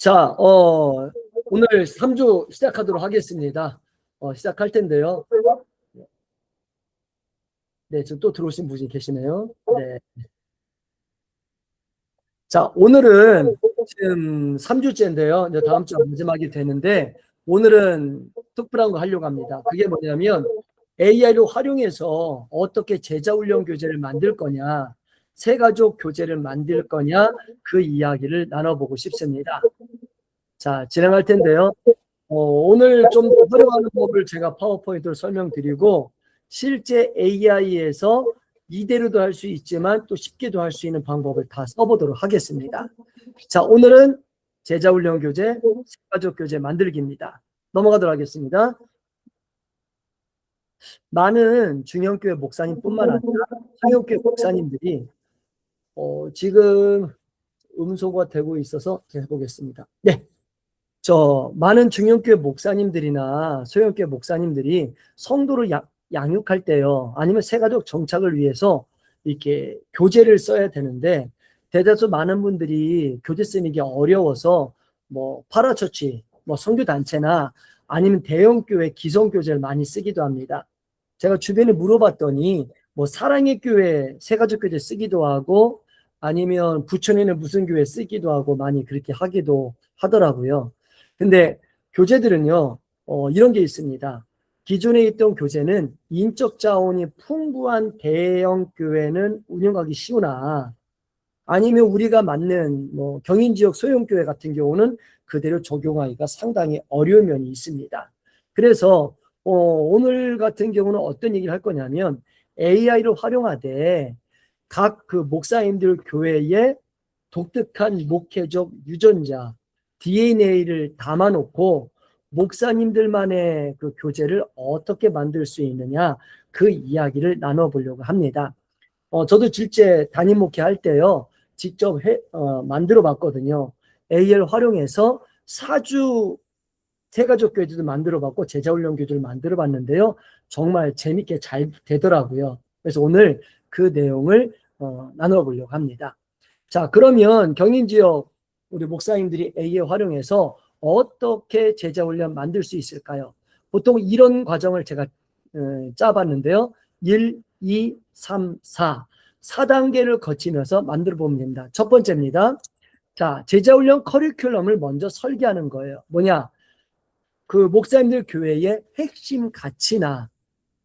자, 오늘 3주 시작하도록 하겠습니다. 시작할 텐데요. 네, 지금 또 들어오신 분이 계시네요. 네. 자, 오늘은 지금 3주째인데요. 이제 다음 주 마지막이 되는데, 오늘은 특별한 거 하려고 합니다. 그게 뭐냐면, AI를 활용해서 어떻게 제자훈련 교재를 만들 거냐, 새가족 교재를 만들 거냐, 그 이야기를 나눠보고 싶습니다. 자, 진행할 텐데요. 오늘 좀 활용하는 법을 제가 파워포인트로 설명드리고 실제 AI에서 이대로도 할 수 있지만 또 쉽게도 할 수 있는 방법을 다 써보도록 하겠습니다. 자, 오늘은 제자훈련 교재, 가족 교재 만들기입니다. 넘어가도록 하겠습니다. 많은 중형교회 목사님뿐만 아니라 상형교회 목사님들이 지금 음소거가 되고 있어서 제가 해보겠습니다. 네. 많은 중형교회 목사님들이나 소형교회 목사님들이 성도를 양육할 때요, 아니면 새가족 정착을 위해서 이렇게 교재를 써야 되는데, 대다수 많은 분들이 교재 쓰는 게 어려워서 뭐 파라처치, 뭐 선교단체나 아니면 대형교회 기성교재를 많이 쓰기도 합니다. 제가 주변에 물어봤더니 뭐 사랑의 교회 새가족 교재 쓰기도 하고 아니면 부천에는 무슨 교회 쓰기도 하고 많이 그렇게 하기도 하더라고요. 근데 교재들은요, 이런 게 있습니다. 기존에 있던 교재는 인적 자원이 풍부한 대형 교회는 운영하기 쉬우나 아니면 우리가 맞는 뭐 경인 지역 소형 교회 같은 경우는 그대로 적용하기가 상당히 어려운 면이 있습니다. 그래서 오늘 같은 경우는 어떤 얘기를 할 거냐면 AI를 활용하되 각 그 목사님들 교회의 독특한 목회적 유전자 DNA를 담아놓고 목사님들만의 그 교재를 어떻게 만들 수 있느냐, 그 이야기를 나눠보려고 합니다. 저도 실제 담임 목회할 때요, 직접 만들어 봤거든요. AI를 활용해서 사주 새가족 교재도 만들어 봤고 제자훈련 교재를 만들어 봤는데요, 정말 재밌게 잘 되더라고요. 그래서 오늘 그 내용을 나눠보려고 합니다. 자, 그러면 경인 지역 우리 목사님들이 AI 활용해서 어떻게 제자훈련 만들 수 있을까요? 보통 이런 과정을 제가 짜봤는데요. 1, 2, 3, 4. 4단계를 거치면서 만들어 보면 됩니다. 첫 번째입니다. 자, 제자훈련 커리큘럼을 먼저 설계하는 거예요. 뭐냐? 그 목사님들 교회의 핵심 가치나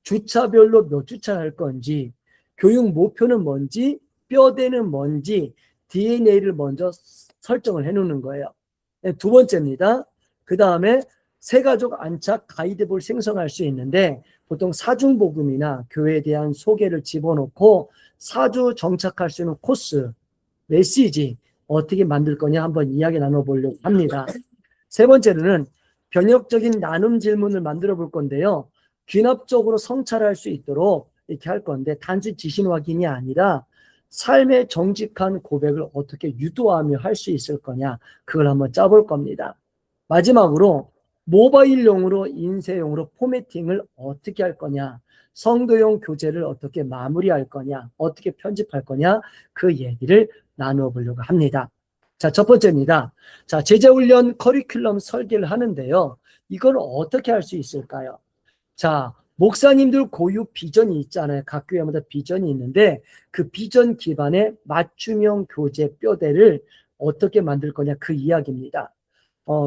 주차별로 몇 주차 할 건지, 교육 목표는 뭔지, 뼈대는 뭔지, DNA를 먼저 설정을 해놓는 거예요. 두 번째입니다. 그 다음에 새가족 안착 가이드북을 생성할 수 있는데 보통 사중복음이나 교회에 대한 소개를 집어넣고 사주 정착할 수 있는 코스, 메시지 어떻게 만들 거냐 한번 이야기 나눠보려고 합니다. 세 번째로는 변혁적인 나눔 질문을 만들어 볼 건데요. 귀납적으로 성찰할 수 있도록 이렇게 할 건데 단지 지신 확인이 아니라 삶의 정직한 고백을 어떻게 유도하며 할 수 있을 거냐, 그걸 한번 짜볼 겁니다. 마지막으로 모바일용으로 인쇄용으로 포매팅을 어떻게 할 거냐, 성도용 교재를 어떻게 마무리할 거냐, 어떻게 편집할 거냐, 그 얘기를 나누어 보려고 합니다. 자, 첫 번째입니다. 자, 제자훈련 커리큘럼 설계를 하는데요. 이걸 어떻게 할 수 있을까요? 자, 목사님들 고유 비전이 있잖아요. 각 교회마다 비전이 있는데 그 비전 기반의 맞춤형 교재 뼈대를 어떻게 만들 거냐, 그 이야기입니다.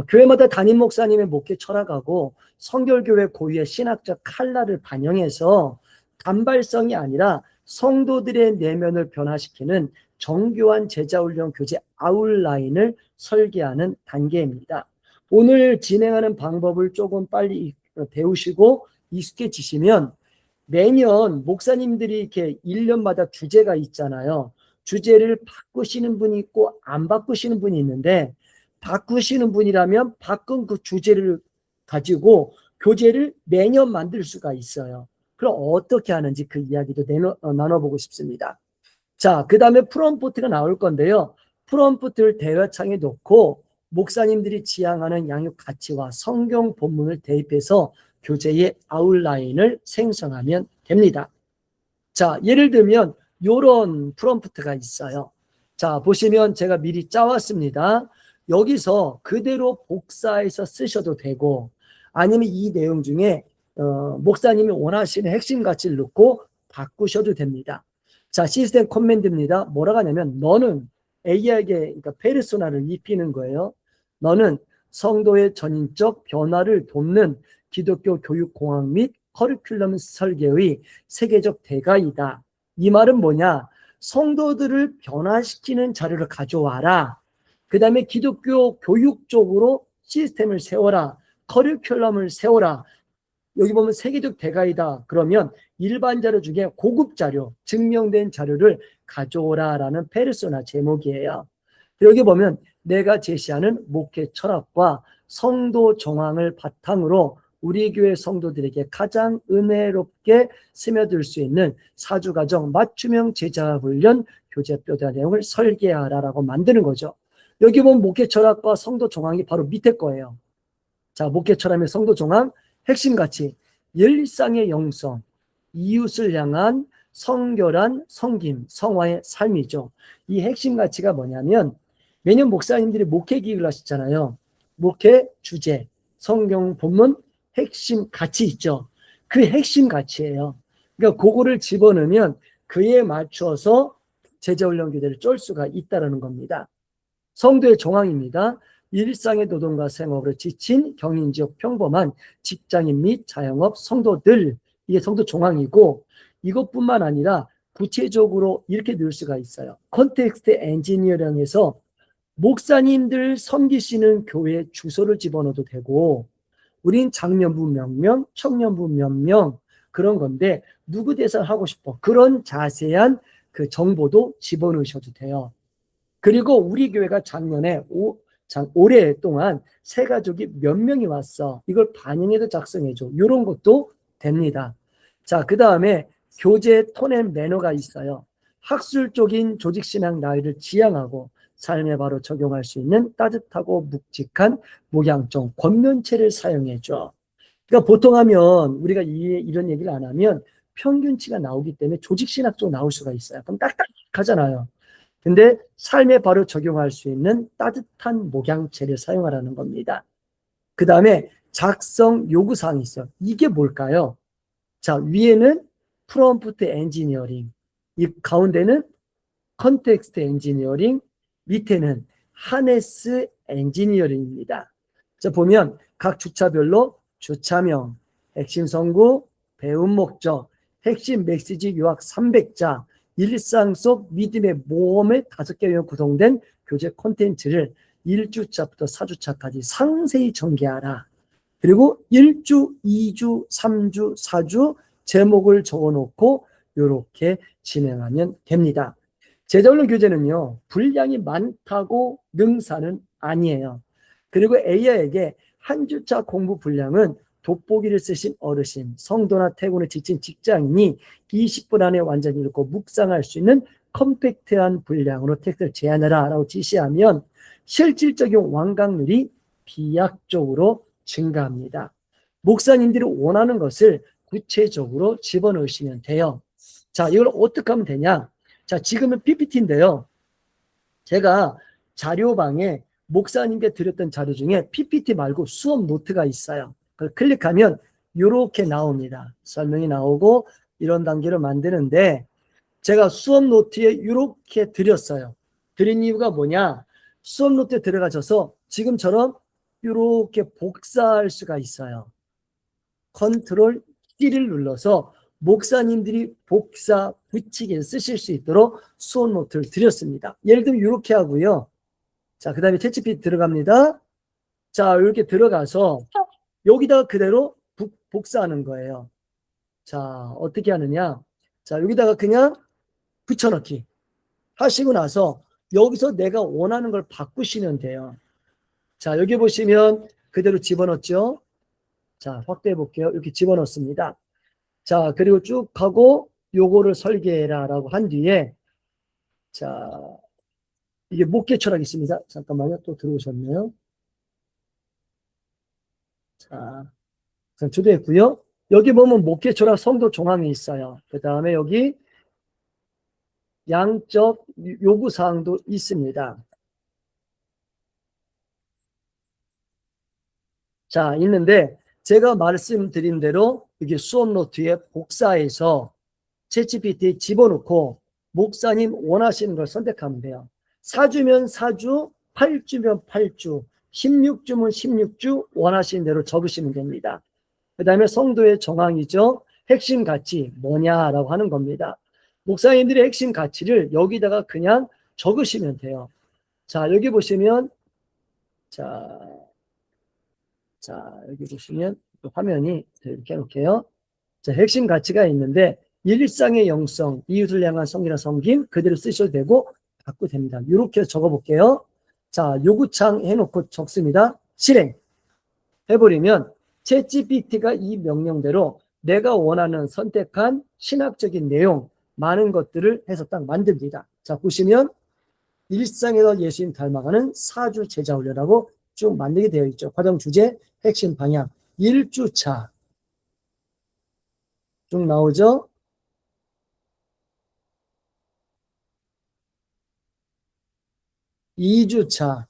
교회마다 담임 목사님의 목회 철학하고 성결교회 고유의 신학적 칼날을 반영해서 단발성이 아니라 성도들의 내면을 변화시키는 정교한 제자훈련 교재 아웃라인을 설계하는 단계입니다. 오늘 진행하는 방법을 조금 빨리 배우시고 익숙해지시면 매년 목사님들이 이렇게 1년마다 주제가 있잖아요. 주제를 바꾸시는 분이 있고 안 바꾸시는 분이 있는데 바꾸시는 분이라면 바꾼 그 주제를 가지고 교재를 매년 만들 수가 있어요. 그럼 어떻게 하는지 그 이야기도 나눠보고 싶습니다. 자, 그 다음에 프롬프트가 나올 건데요. 프롬프트를 대화창에 놓고 목사님들이 지향하는 양육 가치와 성경 본문을 대입해서 교재의 아웃라인을 생성하면 됩니다. 자, 예를 들면 이런 프롬프트가 있어요. 자, 보시면 제가 미리 짜왔습니다. 여기서 그대로 복사해서 쓰셔도 되고 아니면 이 내용 중에 목사님이 원하시는 핵심 가치를 넣고 바꾸셔도 됩니다. 자, 시스템 커맨드입니다. 뭐라고 하냐면 너는 A에게 그러니까 페르소나를 입히는 거예요. 너는 성도의 전인적 변화를 돕는 기독교 교육 공학 및 커리큘럼 설계의 세계적 대가이다. 이 말은 뭐냐? 성도들을 변화시키는 자료를 가져와라. 그 다음에 기독교 교육 쪽으로 시스템을 세워라. 커리큘럼을 세워라. 여기 보면 세계적 대가이다. 그러면 일반 자료 중에 고급 자료, 증명된 자료를 가져오라라는 페르소나 제목이에요. 여기 보면 내가 제시하는 목회 철학과 성도 정황을 바탕으로 우리 교회 성도들에게 가장 은혜롭게 스며들 수 있는 사주과정 맞춤형 제자 훈련 교재뼈대 내용을 설계하라라고 만드는 거죠. 여기 보면 목회 철학과 성도 정황이 바로 밑에 거예요. 자, 목회 철학의 성도 정황 핵심 가치, 일상의 영성, 이웃을 향한 성결한 성김, 성화의 삶이죠. 이 핵심 가치가 뭐냐면 매년 목사님들이 목회 기획을 하시잖아요. 목회 주제, 성경 본문 핵심 가치 있죠. 그 핵심 가치예요. 그러니까 그거를 집어넣으면 그에 맞춰서 제자훈련 교재를 쩔 수가 있다는 겁니다. 성도의 정황입니다. 일상의 노동과 생업으로 지친 경인지역 평범한 직장인 및 자영업 성도들, 이게 성도 정황이고 이것뿐만 아니라 구체적으로 이렇게 넣을 수가 있어요. 컨텍스트 엔지니어링에서 목사님들 섬기시는 교회 주소를 집어넣어도 되고 우린 장년부 몇 명, 청년부 몇 명 그런 건데 누구 대사를 하고 싶어. 그런 자세한 그 정보도 집어넣으셔도 돼요. 그리고 우리 교회가 작년에 올해 동안 새 가족이 몇 명이 왔어. 이걸 반영해서 작성해줘. 이런 것도 됩니다. 자, 그 다음에 교재 톤 앤 매너가 있어요. 학술적인 조직신앙 나이를 지향하고 삶에 바로 적용할 수 있는 따뜻하고 묵직한 목양정 권면체를 사용해줘. 그러니까 보통 하면 우리가 이런 얘기를 안 하면 평균치가 나오기 때문에 조직신학적으로 나올 수가 있어요. 그럼 딱딱하잖아요. 근데 삶에 바로 적용할 수 있는 따뜻한 목양체를 사용하라는 겁니다. 그 다음에 작성 요구사항이 있어요. 이게 뭘까요? 자, 위에는 프롬프트 엔지니어링, 이 가운데는 컨텍스트 엔지니어링, 밑에는 하네스 엔지니어링입니다. 자, 보면 각 주차별로 주차명, 핵심 성구, 배움 목적, 핵심 메시지 요약 300자, 일상 속 믿음의 모험의 5개로 구성된 교재 콘텐츠를 1주차부터 4주차까지 상세히 전개하라. 그리고 1주, 2주, 3주, 4주 제목을 적어놓고 이렇게 진행하면 됩니다. 제자훈련 교재는요, 분량이 많다고 능사는 아니에요. 그리고 AI에게 한 주차 공부 분량은 돋보기를 쓰신 어르신, 성도나 퇴근에 지친 직장인이 20분 안에 완전히 읽고 묵상할 수 있는 컴팩트한 분량으로 텍스트를 제안해라 라고 지시하면 실질적인 완강률이 비약적으로 증가합니다. 목사님들이 원하는 것을 구체적으로 집어넣으시면 돼요. 자, 이걸 어떻게 하면 되냐? 자, 지금은 PPT인데요. 제가 자료방에 목사님께 드렸던 자료 중에 PPT 말고 수업 노트가 있어요. 그걸 클릭하면 이렇게 나옵니다. 설명이 나오고 이런 단계를 만드는데 제가 수업 노트에 이렇게 드렸어요. 드린 이유가 뭐냐? 수업 노트에 들어가셔서 지금처럼 이렇게 복사할 수가 있어요. 컨트롤 C를 눌러서 목사님들이 복사, 붙이기 쓰실 수 있도록 수업 노트를 드렸습니다. 예를 들면 이렇게 하고요. 자, 그 다음에 챗GPT 들어갑니다. 자, 이렇게 들어가서 여기다가 그대로 복사하는 거예요. 자, 어떻게 하느냐. 자, 여기다가 그냥 붙여넣기 하시고 나서 여기서 내가 원하는 걸 바꾸시면 돼요. 자, 여기 보시면 그대로 집어넣었죠. 자, 확대해 볼게요. 이렇게 집어넣습니다. 자, 그리고 쭉 하고 요거를 설계해라 라고 한 뒤에 자, 이게 목회 철학이 있습니다. 잠깐만요. 또 들어오셨네요. 자, 초대했고요. 여기 보면 목회 철학 성도 종합이 있어요. 그 다음에 여기 양적 요구사항도 있습니다. 자, 있는데 제가 말씀드린 대로 이게 수업 노트에 복사해서 챗GPT에 집어넣고 목사님 원하시는 걸 선택하면 돼요. 4주면 4주, 8주면 8주, 16주면 16주 원하시는 대로 적으시면 됩니다. 그 다음에 성도의 정황이죠. 핵심 가치 뭐냐라고 하는 겁니다. 목사님들의 핵심 가치를 여기다가 그냥 적으시면 돼요. 자, 여기 보시면 자, 여기 보시면 화면이 이렇게 해놓을게요. 자, 핵심 가치가 있는데 일상의 영성, 이웃을 향한 성이나 섬김 그대로 쓰셔도 되고 바꿔도 됩니다. 이렇게 적어볼게요. 자, 요구창 해놓고 적습니다. 실행 해버리면 챗GPT가 이 명령대로 내가 원하는 선택한 신학적인 내용 많은 것들을 해서 딱 만듭니다. 자, 보시면 일상에서 예수님 닮아가는 4주 제자 훈련하고 쭉 만들게 되어 있죠. 과정 주제, 핵심 방향, 1주차 쭉 나오죠. 2주차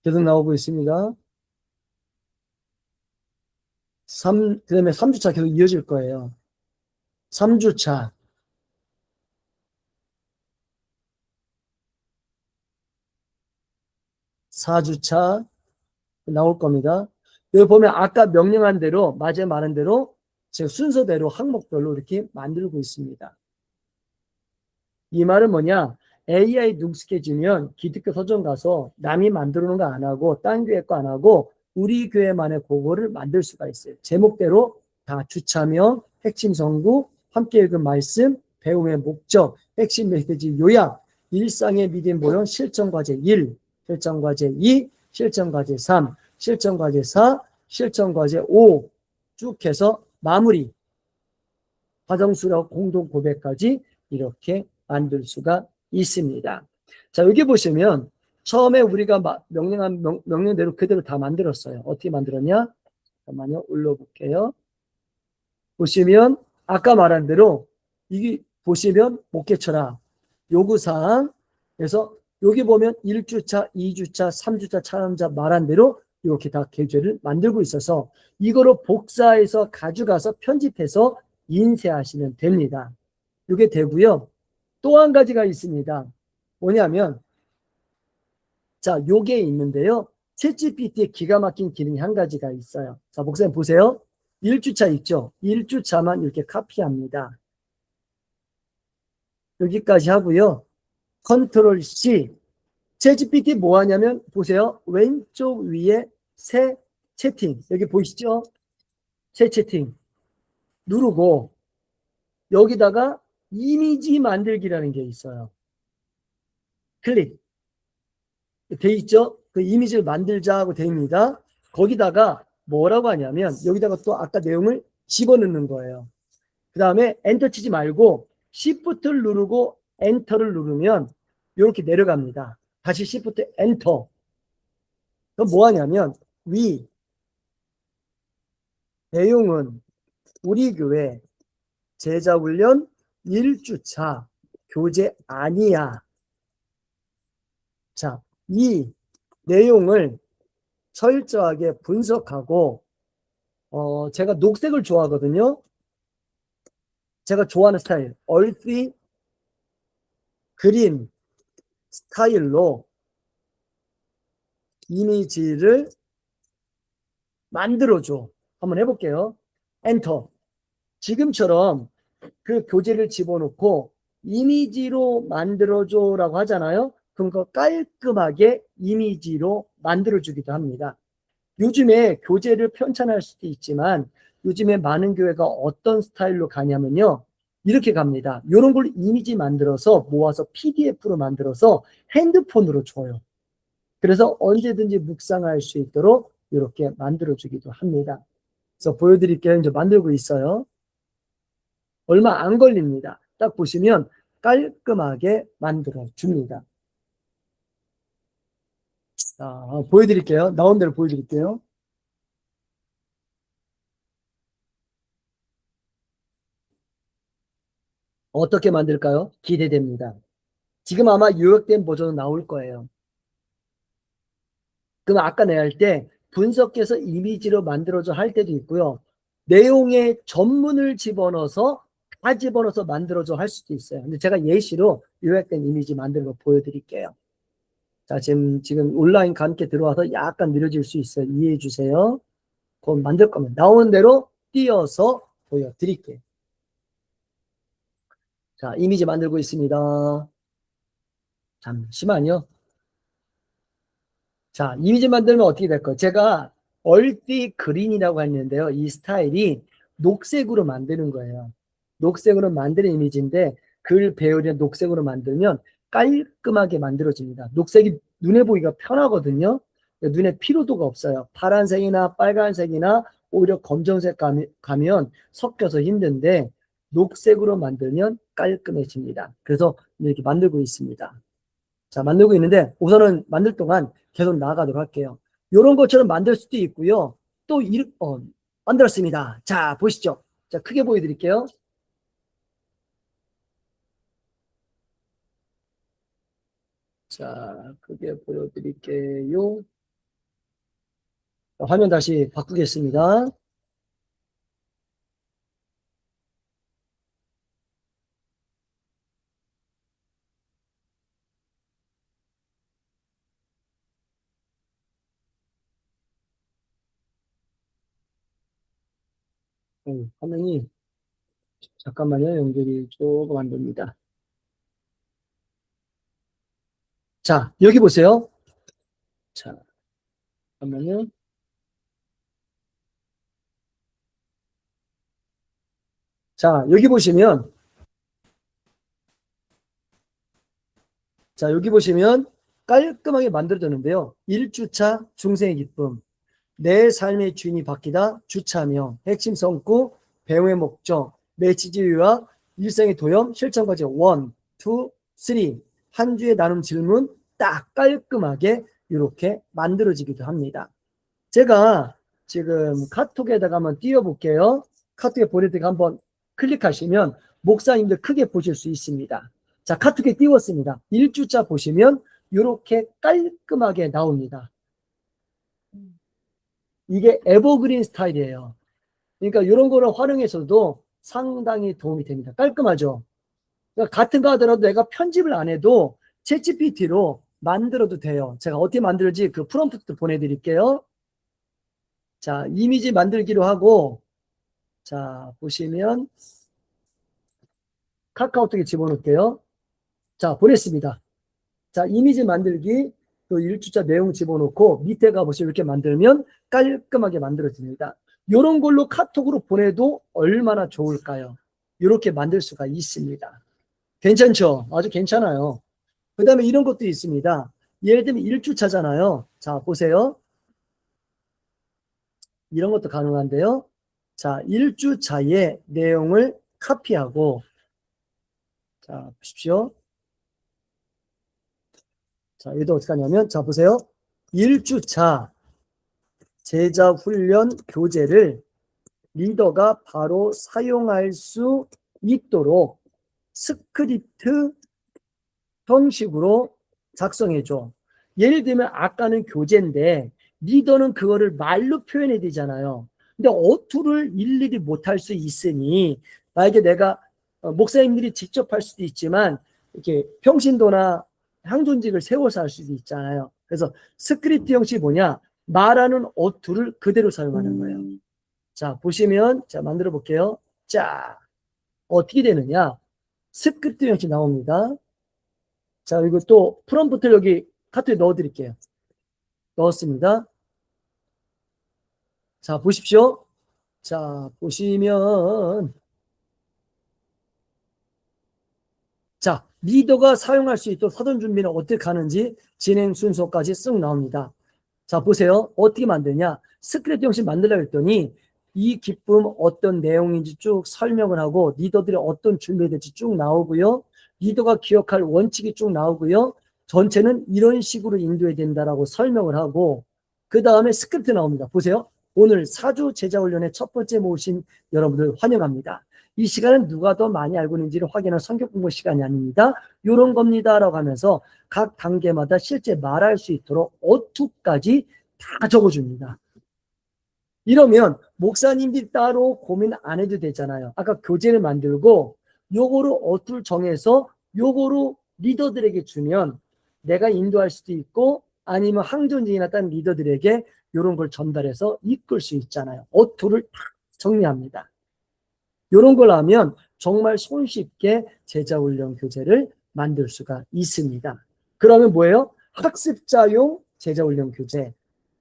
계속 나오고 있습니다. 그 다음에 3주차 계속 이어질 거예요. 3주차, 4주차 나올 겁니다. 여기 보면 아까 명령한 대로, 마지막에 말한 대로 제 순서대로 항목별로 이렇게 만들고 있습니다. 이 말은 뭐냐? AI 능숙해지면 기독교 서점 가서 남이 만들어 놓은 거 안 하고 딴 교회 거 안 하고 우리 교회만의 그거를 만들 수가 있어요. 제목대로 다 주차명, 핵심 성구, 함께 읽은 말씀, 배움의 목적, 핵심 메시지 요약, 일상의 믿음 모형 실전 과제 1, 실전 과제 2, 실전 과제 3, 실전 과제 4, 실전 과제 5 쭉 해서 마무리 화정수라 공동 고백까지 이렇게 만들 수가 있습니다. 자, 여기 보시면 처음에 우리가 명령대로 그대로 다 만들었어요. 어떻게 만들었냐? 잠깐만요. 올려볼게요. 보시면 아까 말한 대로 이게 보시면 목회처라 요구사항 그래서 여기 보면 1주차, 2주차, 3주차 차남자 말한 대로 이렇게 다 계좌를 만들고 있어서 이거로 복사해서 가져가서 편집해서 인쇄하시면 됩니다. 이게 되고요. 또 한 가지가 있습니다. 뭐냐면 자, 요게 있는데요. 챗GPT의 기가 막힌 기능이 한 가지가 있어요. 자, 목사님 보세요. 1주차 있죠? 1주차만 이렇게 카피합니다. 여기까지 하고요. 컨트롤 C. 챗GPT 뭐 하냐면 보세요. 왼쪽 위에 새 채팅. 여기 보이시죠? 새 채팅. 누르고 여기다가 이미지 만들기라는 게 있어요. 클릭. 돼 있죠? 그 이미지를 만들자 하고 됩니다. 거기다가 뭐라고 하냐면 여기다가 또 아까 내용을 집어넣는 거예요. 그 다음에 엔터 치지 말고 Shift를 누르고 엔터를 누르면 이렇게 내려갑니다. 다시 Shift 엔터. 그럼 뭐 하냐면 위 내용은 우리 교회 제자훈련 1주차 교재 아니야. 자, 이 내용을 철저하게 분석하고 제가 녹색을 좋아하거든요. 제가 좋아하는 스타일 얼피 그린 스타일로 이미지를 만들어줘. 한번 해볼게요. 엔터. 지금처럼 그 교재를 집어넣고 이미지로 만들어줘라고 하잖아요. 그럼 그 깔끔하게 이미지로 만들어주기도 합니다. 요즘에 교재를 편찬할 수도 있지만 요즘에 많은 교회가 어떤 스타일로 가냐면요. 이렇게 갑니다. 이런 걸 이미지 만들어서 모아서 PDF로 만들어서 핸드폰으로 줘요. 그래서 언제든지 묵상할 수 있도록 이렇게 만들어주기도 합니다. 그래서 보여드릴게요. 이제 만들고 있어요. 얼마 안 걸립니다. 딱 보시면 깔끔하게 만들어줍니다. 자, 보여드릴게요. 나온 대로 보여드릴게요. 어떻게 만들까요? 기대됩니다. 지금 아마 요약된 버전은 나올 거예요. 그럼 아까 내가 할 때 분석해서 이미지로 만들어줘 할 때도 있고요. 내용의 전문을 집어넣어서 다 집어넣어서 만들어줘 할 수도 있어요. 근데 제가 예시로 요약된 이미지 만드는 거 보여드릴게요. 자, 지금 온라인 함께 들어와서 약간 느려질 수 있어요. 이해해 주세요. 그럼 만들 거면 나오는 대로 띄어서 보여드릴게요. 자, 이미지 만들고 있습니다. 잠시만요. 자, 이미지 만들면 어떻게 될까요? 제가 얼티 그린이라고 했는데요. 이 스타일이 녹색으로 만드는 거예요. 녹색으로 만드는 이미지인데 글 배열이 녹색으로 만들면 깔끔하게 만들어집니다. 녹색이 눈에 보기가 편하거든요. 눈에 피로도가 없어요. 파란색이나 빨간색이나 오히려 검정색 가면 섞여서 힘든데 녹색으로 만들면 깔끔해집니다. 그래서 이렇게 만들고 있습니다. 자, 만들고 있는데 우선은 만들 동안 계속 나아가도록 할게요. 이런 것처럼 만들 수도 있고요. 또 만들었습니다. 자, 보시죠. 자, 크게 보여드릴게요. 자, 크게 보여드릴게요. 자, 화면 다시 바꾸겠습니다. 화면이 잠깐만요. 연결이 조금 안 됩니다. 자, 여기 보세요. 자, 잠깐만요. 자, 여기 보시면 깔끔하게 만들어졌는데요. 1주차 중생의 기쁨. 내 삶의 주인이 바뀌다 주차명, 핵심 성구, 배우의 목적, 메시지 요약, 일상의 도염, 실천까지 1, 2, 3. 한 주에 나눈 질문 딱 깔끔하게 이렇게 만들어지기도 합니다. 제가 지금 카톡에다가 한번 띄워볼게요. 카톡에 보내드리고 한번 클릭하시면 목사님들 크게 보실 수 있습니다. 자, 카톡에 띄웠습니다. 1주차 보시면 이렇게 깔끔하게 나옵니다. 이게 에버그린 스타일이에요. 그러니까 이런 거를 활용해서도 상당히 도움이 됩니다. 깔끔하죠? 그러니까 같은 거 하더라도 내가 편집을 안 해도 챗GPT로 만들어도 돼요. 제가 어떻게 만들지 그 프롬프트 보내드릴게요. 자, 이미지 만들기로 하고, 자, 보시면 카카오톡에 집어넣을게요. 자, 보냈습니다. 자, 이미지 만들기, 또 1주차 내용 집어넣고 밑에 가보시면 이렇게 만들면 깔끔하게 만들어집니다. 이런 걸로 카톡으로 보내도 얼마나 좋을까요? 이렇게 만들 수가 있습니다. 괜찮죠? 아주 괜찮아요. 그 다음에 이런 것도 있습니다. 예를 들면 1주차잖아요. 자, 보세요. 이런 것도 가능한데요. 자, 1주차의 내용을 카피하고, 자, 보십시오. 자, 얘도 어떻게 하냐면, 자, 보세요. 1주차 제자 훈련 교재를 리더가 바로 사용할 수 있도록 스크립트 형식으로 작성해줘. 예를 들면 아까는 교재인데 리더는 그거를 말로 표현해야 되잖아요. 근데 어투를 일일이 못할 수 있으니 만약에 내가 목사님들이 직접 할 수도 있지만 이렇게 평신도나 향존직을 세워서 할 수도 있잖아요. 그래서 스크립트 형식이 뭐냐? 말하는 어투를 그대로 사용하는 거예요. 자, 보시면 자 만들어 볼게요. 자, 어떻게 되느냐? 스크립트 형식 나옵니다. 자, 그리고 또 프롬프트를 여기 카트에 넣어 드릴게요. 넣었습니다. 자, 보십시오. 자, 보시면 자, 리더가 사용할 수 있도록 사전 준비는 어떻게 하는지 진행 순서까지 쓱 나옵니다. 자, 보세요. 어떻게 만드냐? 스크립트 형식 만들려고 했더니 이 기쁨 어떤 내용인지 쭉 설명을 하고 리더들이 어떤 준비해야 될지 쭉 나오고요. 리더가 기억할 원칙이 쭉 나오고요. 전체는 이런 식으로 인도해야 된다라고 설명을 하고 그 다음에 스크립트 나옵니다. 보세요. 오늘 4주 제자훈련의 첫 번째 모신 여러분들 환영합니다. 이 시간은 누가 더 많이 알고 있는지를 확인하는 성경 공부 시간이 아닙니다. 이런 겁니다. 라고 하면서 각 단계마다 실제 말할 수 있도록 어투까지 다 적어줍니다. 이러면 목사님들이 따로 고민 안 해도 되잖아요. 아까 교재를 만들고 요거로 어투를 정해서 요거로 리더들에게 주면 내가 인도할 수도 있고 아니면 항존진이나 다른 리더들에게 이런 걸 전달해서 이끌 수 있잖아요. 어투를 다 정리합니다. 이런 걸 하면 정말 손쉽게 제자훈련 교재를 만들 수가 있습니다. 그러면 뭐예요? 학습자용 제자훈련 교재,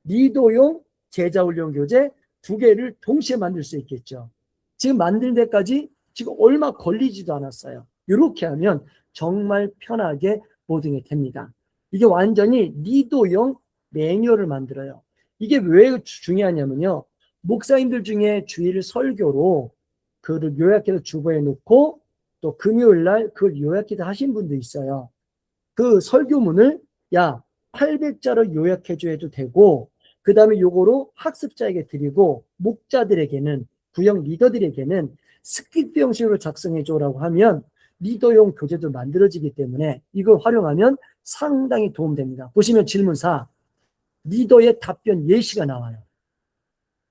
리더용 제자훈련 교재 두 개를 동시에 만들 수 있겠죠. 지금 만들 때까지 지금 얼마 걸리지도 않았어요. 이렇게 하면 정말 편하게 모든 게 됩니다. 이게 완전히 리더용 매뉴얼을 만들어요. 이게 왜 중요하냐면요. 목사님들 중에 주일 설교로 그를 요약해서 주보에 넣고 또 금요일 날 그걸 요약해서 하신 분도 있어요. 그 설교문을 야 800자로 요약해줘도 되고 그 다음에 요거로 학습자에게 드리고 목자들에게는 구역 리더들에게는 스크립트 형식으로 작성해줘라고 하면 리더용 교재도 만들어지기 때문에 이걸 활용하면 상당히 도움됩니다. 보시면 질문사 리더의 답변 예시가 나와요.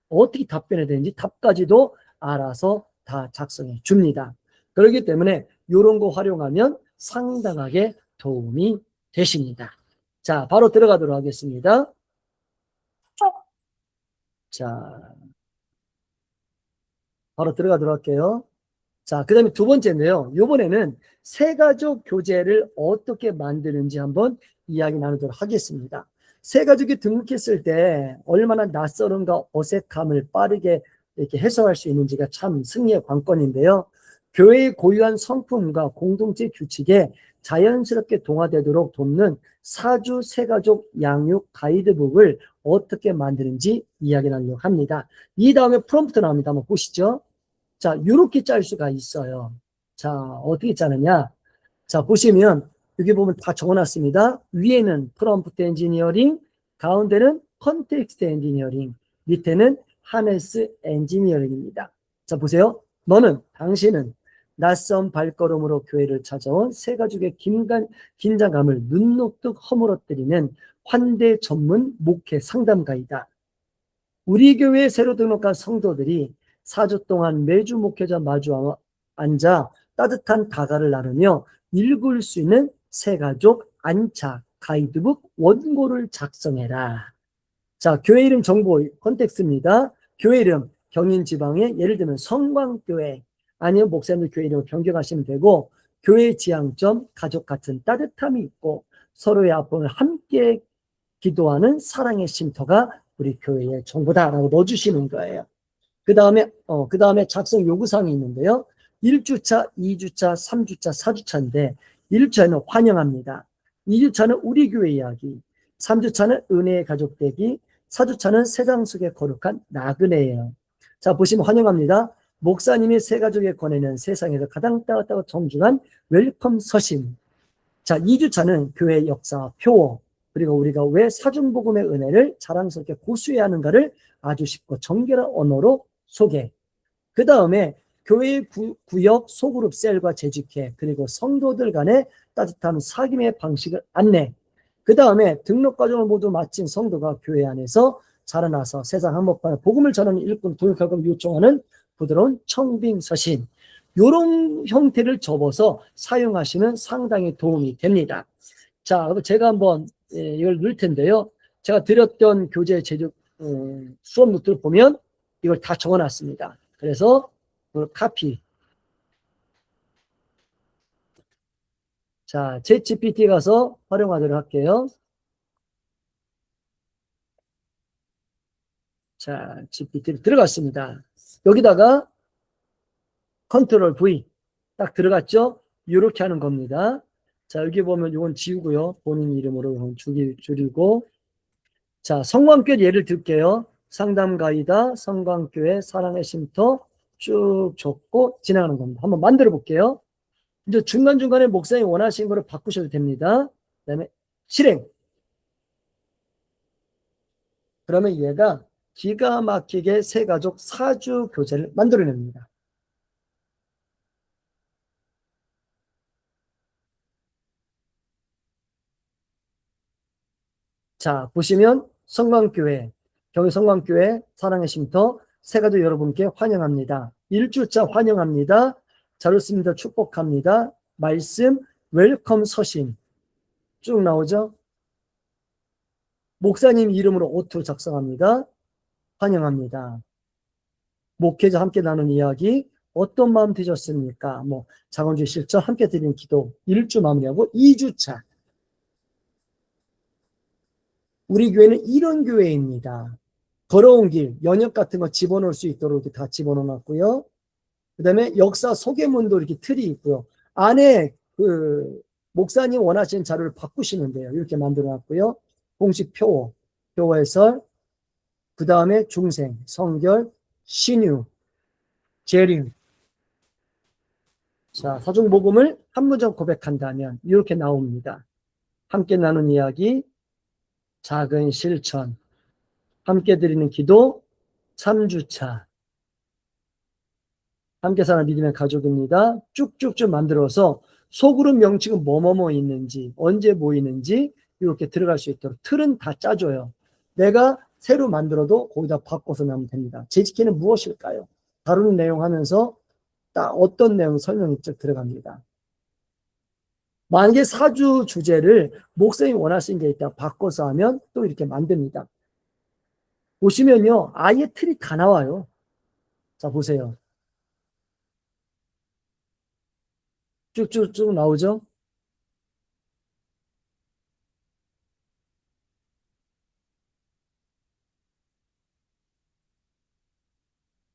어떻게 답변해야 되는지 답까지도 알아서 다 작성해 줍니다. 그렇기 때문에 이런 거 활용하면 상당하게 도움이 되십니다. 자, 바로 들어가도록 하겠습니다. 자, 바로 들어가도록 할게요. 자, 그 다음에 두 번째인데요. 이번에는 새가족 교재를 어떻게 만드는지 한번 이야기 나누도록 하겠습니다. 새가족이 등록했을 때 얼마나 낯설음과 어색함을 빠르게 이렇게 해소할 수 있는지가 참 승리의 관건인데요. 교회의 고유한 성품과 공동체 규칙에 자연스럽게 동화되도록 돕는 사주 새가족 양육 가이드북을 어떻게 만드는지 이야기 나누려고 합니다. 이 다음에 프롬프트 나옵니다. 한번 보시죠. 자, 이렇게 짤 수가 있어요. 자, 어떻게 짜느냐? 자, 보시면 여기 보면 다 적어놨습니다. 위에는 프롬프트 엔지니어링, 가운데는 컨텍스트 엔지니어링, 밑에는 하네스 엔지니어링입니다. 자, 보세요. 당신은 낯선 발걸음으로 교회를 찾아온 새 가족의 긴장감을 눈녹듯 허물어뜨리는 환대 전문 목회 상담가이다. 우리 교회에 새로 등록한 성도들이 4주 동안 매주 목회자 마주 앉아 따뜻한 다가를 나누며 읽을 수 있는 새가족 안착 가이드북 원고를 작성해라. 자, 교회 이름 정보 컨텍스트입니다. 교회 이름 경인지방에 예를 들면 성광교회 아니면 목사님들 교회 이름을 변경하시면 되고 교회 지향점 가족 같은 따뜻함이 있고 서로의 아픔을 함께 기도하는 사랑의 쉼터가 우리 교회의 정보다라고 넣어주시는 거예요. 그 다음에 작성 요구사항이 있는데요. 1주차, 2주차, 3주차, 4주차인데 1주차는 환영합니다. 2주차는 우리 교회 이야기, 3주차는 은혜의 가족 되기, 4주차는 세상 속에 거룩한 나그네예요. 자, 보시면 환영합니다. 목사님이 새 가족에 권하는 세상에서 가장 따뜻하고 정중한 웰컴 서신. 자, 2주차는 교회 역사 표어, 그리고 우리가 왜 사중복음의 은혜를 자랑스럽게 고수해야 하는가를 아주 쉽고 정결한 언어로 소개. 그 다음에 교회 구역 소그룹 셀과 재직회, 그리고 성도들 간의 따뜻한 사귐의 방식을 안내. 그 다음에 등록 과정을 모두 마친 성도가 교회 안에서 자라나서 세상 한복판에 복음을 전하는 일꾼 동역하고 요청하는 부드러운 청빙 서신. 이런 형태를 접어서 사용하시면 상당히 도움이 됩니다. 자, 제가 한번 이걸 넣을 텐데요. 제가 드렸던 교재 제조 수업 노트를 보면 이걸 다 적어놨습니다. 그래서 카피. 자, 챗GPT 가서 활용하도록 할게요. 자, GPT를 들어갔습니다. 여기다가 컨트롤 V 딱 들어갔죠? 이렇게 하는 겁니다. 자, 여기 보면 이건 지우고요. 본인 이름으로 줄이고. 자, 성광교회 예를 들게요. 상담가이다, 성광교회, 사랑의 쉼터 쭉 적고 지나가는 겁니다. 한번 만들어 볼게요. 이제 중간중간에 목사님 원하시는 거를 바꾸셔도 됩니다. 그 다음에 실행. 그러면 얘가 기가 막히게 새 가족 사주 교재를 만들어냅니다. 자, 보시면 성광교회, 경희 성광교회 사랑의 쉼터 새가족 여러분께 환영합니다. 1주차 환영합니다. 잘 웃습니다. 축복합니다. 말씀 웰컴 서신 쭉 나오죠. 목사님 이름으로 오투 작성합니다. 환영합니다. 목회자 함께 나눈 이야기 어떤 마음 드셨습니까? 장원주 실천 함께 드리는 기도 1주 마무리하고 2주차. 우리 교회는 이런 교회입니다. 걸어온 길, 연역 같은 거 집어넣을 수 있도록 이렇게 다 집어넣어놨고요. 그 다음에 역사 소개문도 이렇게 틀이 있고요. 안에 목사님 원하시는 자료를 바꾸시면 돼요. 이렇게 만들어놨고요. 공식 표어, 표어 해설, 그 다음에 중생, 성결, 신유, 재림. 자, 사중복음을 한 문장 고백한다면 이렇게 나옵니다. 함께 나눈 이야기, 작은 실천, 함께 드리는 기도, 3주차. 함께 사는 믿음의 가족입니다. 쭉쭉쭉 만들어서 소그룹 명칭은 뭐뭐뭐 있는지, 언제 모이는지 이렇게 들어갈 수 있도록 틀은 다 짜줘요. 내가 새로 만들어도 거기다 바꿔서 나오면 됩니다. 재직기는 무엇일까요? 다루는 내용 하면서 딱 어떤 내용 설명이 쭉 들어갑니다. 만약에 사주 주제를 목사님이 원하시는 게 있다 바꿔서 하면 또 이렇게 만듭니다. 보시면요. 아예 틀이 다 나와요. 자, 보세요. 쭉쭉쭉 나오죠?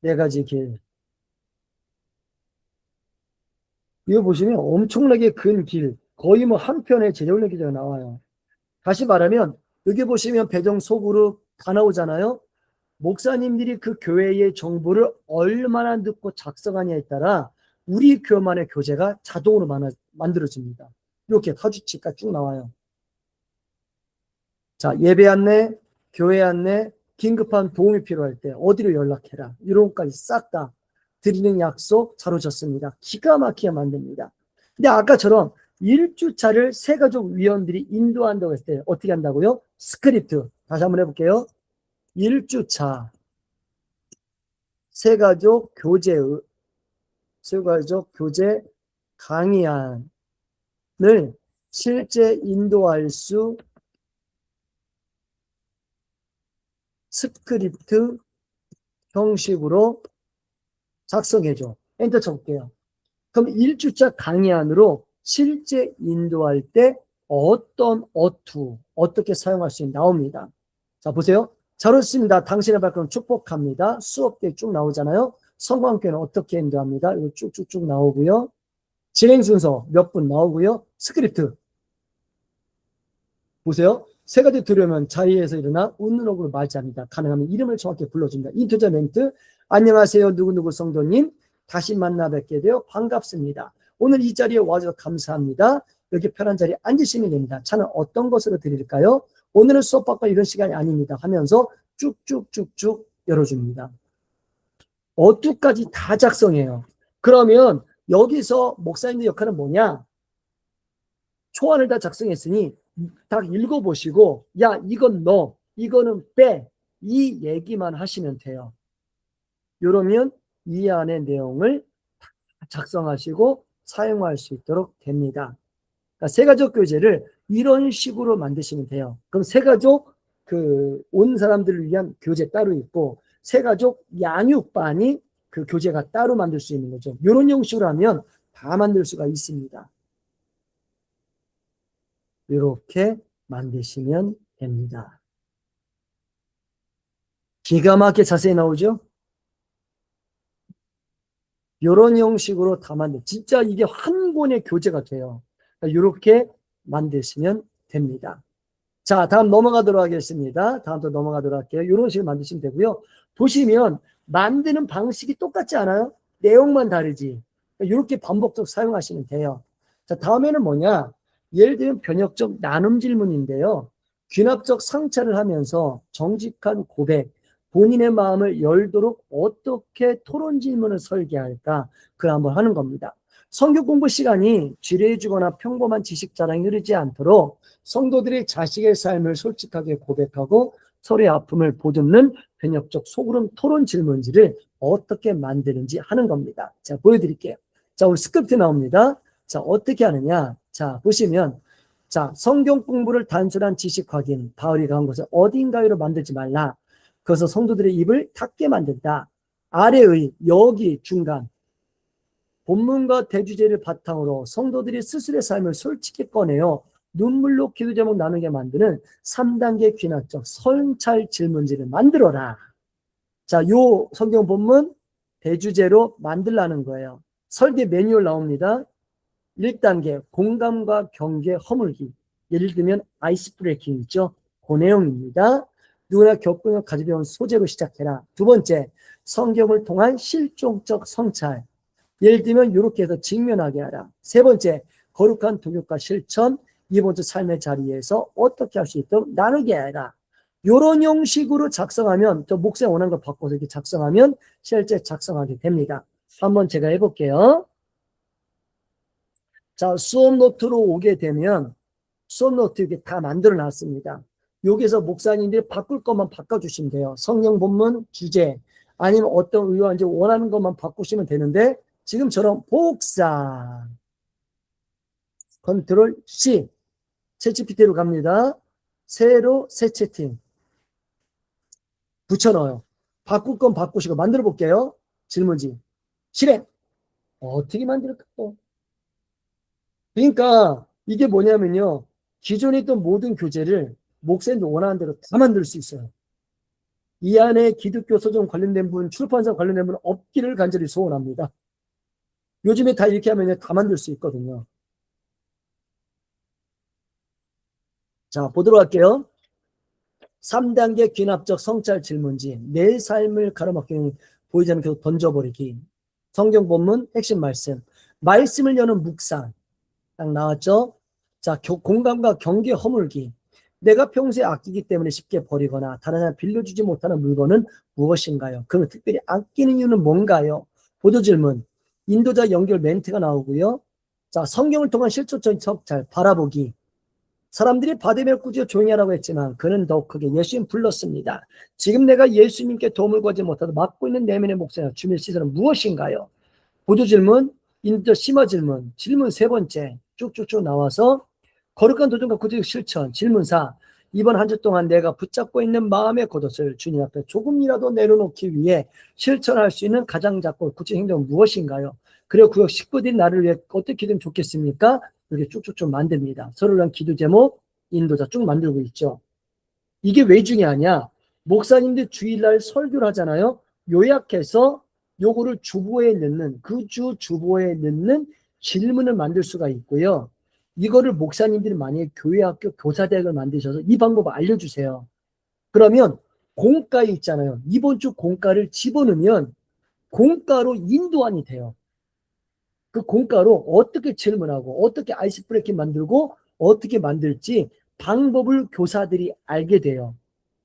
네 가지 길. 이거 보시면 엄청나게 긴 길, 거의 한 편의 제자훈련 기자가 나와요. 다시 말하면 여기 보시면 배정 소그룹 다 나오잖아요. 목사님들이 그 교회의 정보를 얼마나 듣고 작성하냐에 따라 우리 교만의 교재가 자동으로 만들어집니다. 이렇게 사주치가 쭉 나와요. 자, 예배 안내, 교회 안내, 긴급한 도움이 필요할 때 어디로 연락해라. 이런 것까지 싹 다 드리는 약속 자로졌습니다. 기가 막히게 만듭니다. 근데 아까처럼 1주차를 새가족 위원들이 인도한다고 했을 때 어떻게 한다고요? 스크립트. 다시 한번 해볼게요. 1주차 새가족 교제 강의안을 실제 인도할 수 스크립트 형식으로 작성해줘. 엔터 쳐볼게요. 그럼 1주차 강의안으로 실제 인도할 때 어떻게 사용할 수 있는지 나옵니다. 자, 보세요. 잘 오셨습니다. 당신의 발걸음 축복합니다. 수업 때 쭉 나오잖아요. 성광교회는 어떻게 인도합니다. 이거 쭉쭉쭉 나오고요. 진행 순서 몇 분 나오고요. 스크립트. 보세요. 세 가지 들으면 자리에서 일어나 웃는 얼굴로 맞이합니다. 가능하면 이름을 정확히 불러줍니다. 인터자 멘트. 안녕하세요. 누구누구 성도님. 다시 만나 뵙게 되어 반갑습니다. 오늘 이 자리에 와주셔서 감사합니다. 여기 편한 자리에 앉으시면 됩니다. 차는 어떤 것으로 드릴까요? 오늘은 수업받고 이런 시간이 아닙니다. 하면서 쭉쭉쭉쭉 열어줍니다. 어투까지 다 작성해요. 그러면 여기서 목사님의 역할은 뭐냐? 초안을 다 작성했으니 딱 읽어보시고 야 이건 넣어 이거는 빼 이 얘기만 하시면 돼요. 이러면 이 안의 내용을 작성하시고 사용할 수 있도록 됩니다. 그러니까 새가족 교재를 이런 식으로 만드시면 돼요. 그럼 새가족 온 사람들을 위한 교재 따로 있고 새가족 양육반이 그 교재가 따로 만들 수 있는 거죠. 이런 형식으로 하면 다 만들 수가 있습니다. 이렇게 만드시면 됩니다. 기가 막히게 자세히 나오죠? 이런 형식으로 다 진짜 이게 한 권의 교재가 돼요. 이렇게 만드시면 됩니다. 자, 다음 넘어가도록 하겠습니다. 다음 또 넘어가도록 할게요. 이런 식으로 만드시면 되고요. 보시면 만드는 방식이 똑같지 않아요? 내용만 다르지. 이렇게 반복적으로 사용하시면 돼요. 자, 다음에는 뭐냐? 예를 들면 변혁적 나눔 질문인데요. 귀납적 상차를 하면서 정직한 고백, 본인의 마음을 열도록 어떻게 토론 질문을 설계할까? 그걸 한번 하는 겁니다. 성경 공부 시간이 지루해지거나 평범한 지식 자랑이 흐르지 않도록 성도들이 자식의 삶을 솔직하게 고백하고 서로의 아픔을 보듬는 변혁적 소그룹 토론 질문지를 어떻게 만드는지 하는 겁니다. 자, 보여드릴게요. 자, 우리 스크립트 나옵니다. 자, 어떻게 하느냐. 자, 보시면, 자, 성경 공부를 단순한 지식 확인, 바울이 한 것을 어딘가로 만들지 말라. 그래서 성도들의 입을 닫게 만든다. 아래의 여기 중간, 본문과 대주제를 바탕으로 성도들이 스스로의 삶을 솔직히 꺼내요. 눈물로 기도 제목 나누게 만드는 3단계 귀납적 성찰 질문지를 만들어라. 자, 요 성경 본문 대주제로 만들라는 거예요. 설계 매뉴얼 나옵니다. 1단계 공감과 경계 허물기. 예를 들면 아이스 브레이킹 있죠. 그 내용입니다. 누구나 겪으며 가지고 온 소재로 시작해라. 두 번째, 성경을 통한 실종적 성찰. 예를 들면 이렇게 해서 직면하게 하라. 세 번째, 거룩한 동역과 실천. 이번 주 삶의 자리에서 어떻게 할 수 있도록 나누게 해라. 이런 형식으로 작성하면, 또 목사님 원하는 걸 바꿔서 이렇게 작성하면 실제 작성하게 됩니다. 한번 제가 해볼게요. 자, 수업 노트로 오게 되면 수업 노트 이렇게 다 만들어 놨습니다. 여기서 목사님들이 바꿀 것만 바꿔주시면 돼요. 성경 본문, 주제, 아니면 어떤 의원인지 원하는 것만 바꾸시면 되는데, 지금처럼 복사, 컨트롤 C, 챗GPT로 갑니다. 새로 새 채팅 붙여넣어요. 바꿀 건 바꾸시고 만들어 볼게요. 질문지 실행. 어떻게 만들까? 그러니까 이게 뭐냐면요, 기존에 있던 모든 교재를 목사님도 원하는 대로 다 만들 수 있어요. 이 안에 기독교 서점 관련된 분, 출판사 관련된 분 없기를 간절히 소원합니다. 요즘에 다 이렇게 하면 다 만들 수 있거든요. 자, 보도록 할게요. 3단계 귀납적 성찰 질문지. 내 삶을 가로막히는 보이지 않는 계속 던져버리기. 성경 본문 핵심 말씀. 말씀을 여는 묵상. 딱 나왔죠? 자, 공감과 경계 허물기. 내가 평소에 아끼기 때문에 쉽게 버리거나 다른 사람 빌려주지 못하는 물건은 무엇인가요? 그럼 특별히 아끼는 이유는 뭔가요? 보도 질문. 인도자 연결 멘트가 나오고요. 자, 성경을 통한 실존적인 성찰, 바라보기. 사람들이 바디멜 꾸짖어 조용히 하라고 했지만 그는 더 크게 예수님 불렀습니다. 지금 내가 예수님께 도움을 구하지 못하도 맡고 있는 내면의 목소리와 주님의 시선은 무엇인가요? 보도 질문, 인도 심화 질문, 질문 세 번째 쭉쭉쭉 나와서 거룩한 도전과 구제적 실천, 질문 4. 이번 한 주 동안 내가 붙잡고 있는 마음의 겉옷을 주님 앞에 조금이라도 내려놓기 위해 실천할 수 있는 가장 작고 구체적 행동은 무엇인가요? 그리고 그 식구들이 나를 위해 어떻게 기도하면 좋겠습니까? 이렇게 쭉쭉쭉 만듭니다. 서로를 위한 기도 제목, 인도자 쭉 만들고 있죠. 이게 왜 중요하냐? 목사님들 주일날 설교를 하잖아요. 요약해서 요거를 주보에 넣는, 그 주 주보에 넣는 질문을 만들 수가 있고요. 이거를 목사님들이 만약에 교회학교 교사대학을 만드셔서 이 방법을 알려주세요. 그러면 공과에 있잖아요. 이번 주 공과를 집어넣으면 공과로 인도안이 돼요. 그 공과로 어떻게 질문하고 어떻게 아이스 브레이킹 만들고 어떻게 만들지 방법을 교사들이 알게 돼요.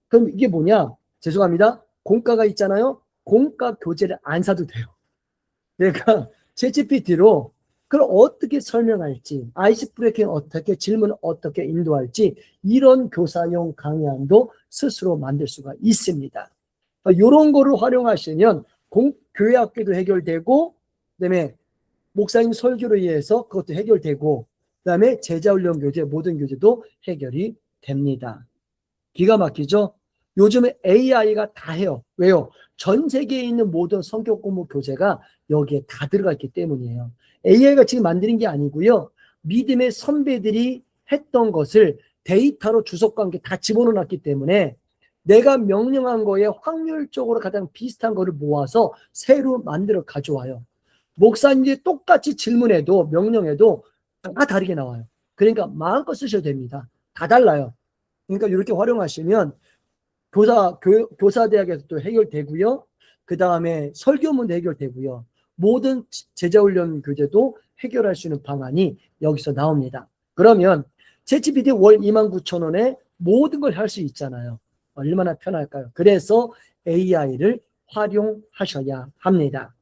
그럼 이게 뭐냐? 죄송합니다. 공과가 있잖아요. 공과 교재를 안 사도 돼요. 내가 챗GPT로 그걸 어떻게 설명할지, 아이스 브레이킹 어떻게, 질문 어떻게 인도할지 이런 교사용 강의안도 스스로 만들 수가 있습니다. 이런 거를 활용하시면 교회학교도 해결되고, 그다음에 목사님 설교로 인해서 그것도 해결되고, 그다음에 제자훈련 교재, 모든 교재도 해결이 됩니다. 기가 막히죠? 요즘에 AI가 다 해요. 왜요? 전 세계에 있는 모든 성격 공부 교재가 여기에 다 들어가 있기 때문이에요. AI가 지금 만드는 게 아니고요. 믿음의 선배들이 했던 것을 데이터로 주석관계 다 집어넣었기 때문에 내가 명령한 거에 확률적으로 가장 비슷한 거를 모아서 새로 만들어 가져와요. 목사님들이 똑같이 질문해도 명령해도 다 다르게 나와요. 그러니까 마음껏 쓰셔도 됩니다. 다 달라요. 그러니까 이렇게 활용하시면 교사대학에서도 해결되고요. 그 다음에 설교문도 해결되고요. 모든 제자훈련 교재도 해결할 수 있는 방안이 여기서 나옵니다. 그러면 챗GPT 월 29,000원에 모든 걸 할 수 있잖아요. 얼마나 편할까요? 그래서 AI를 활용하셔야 합니다.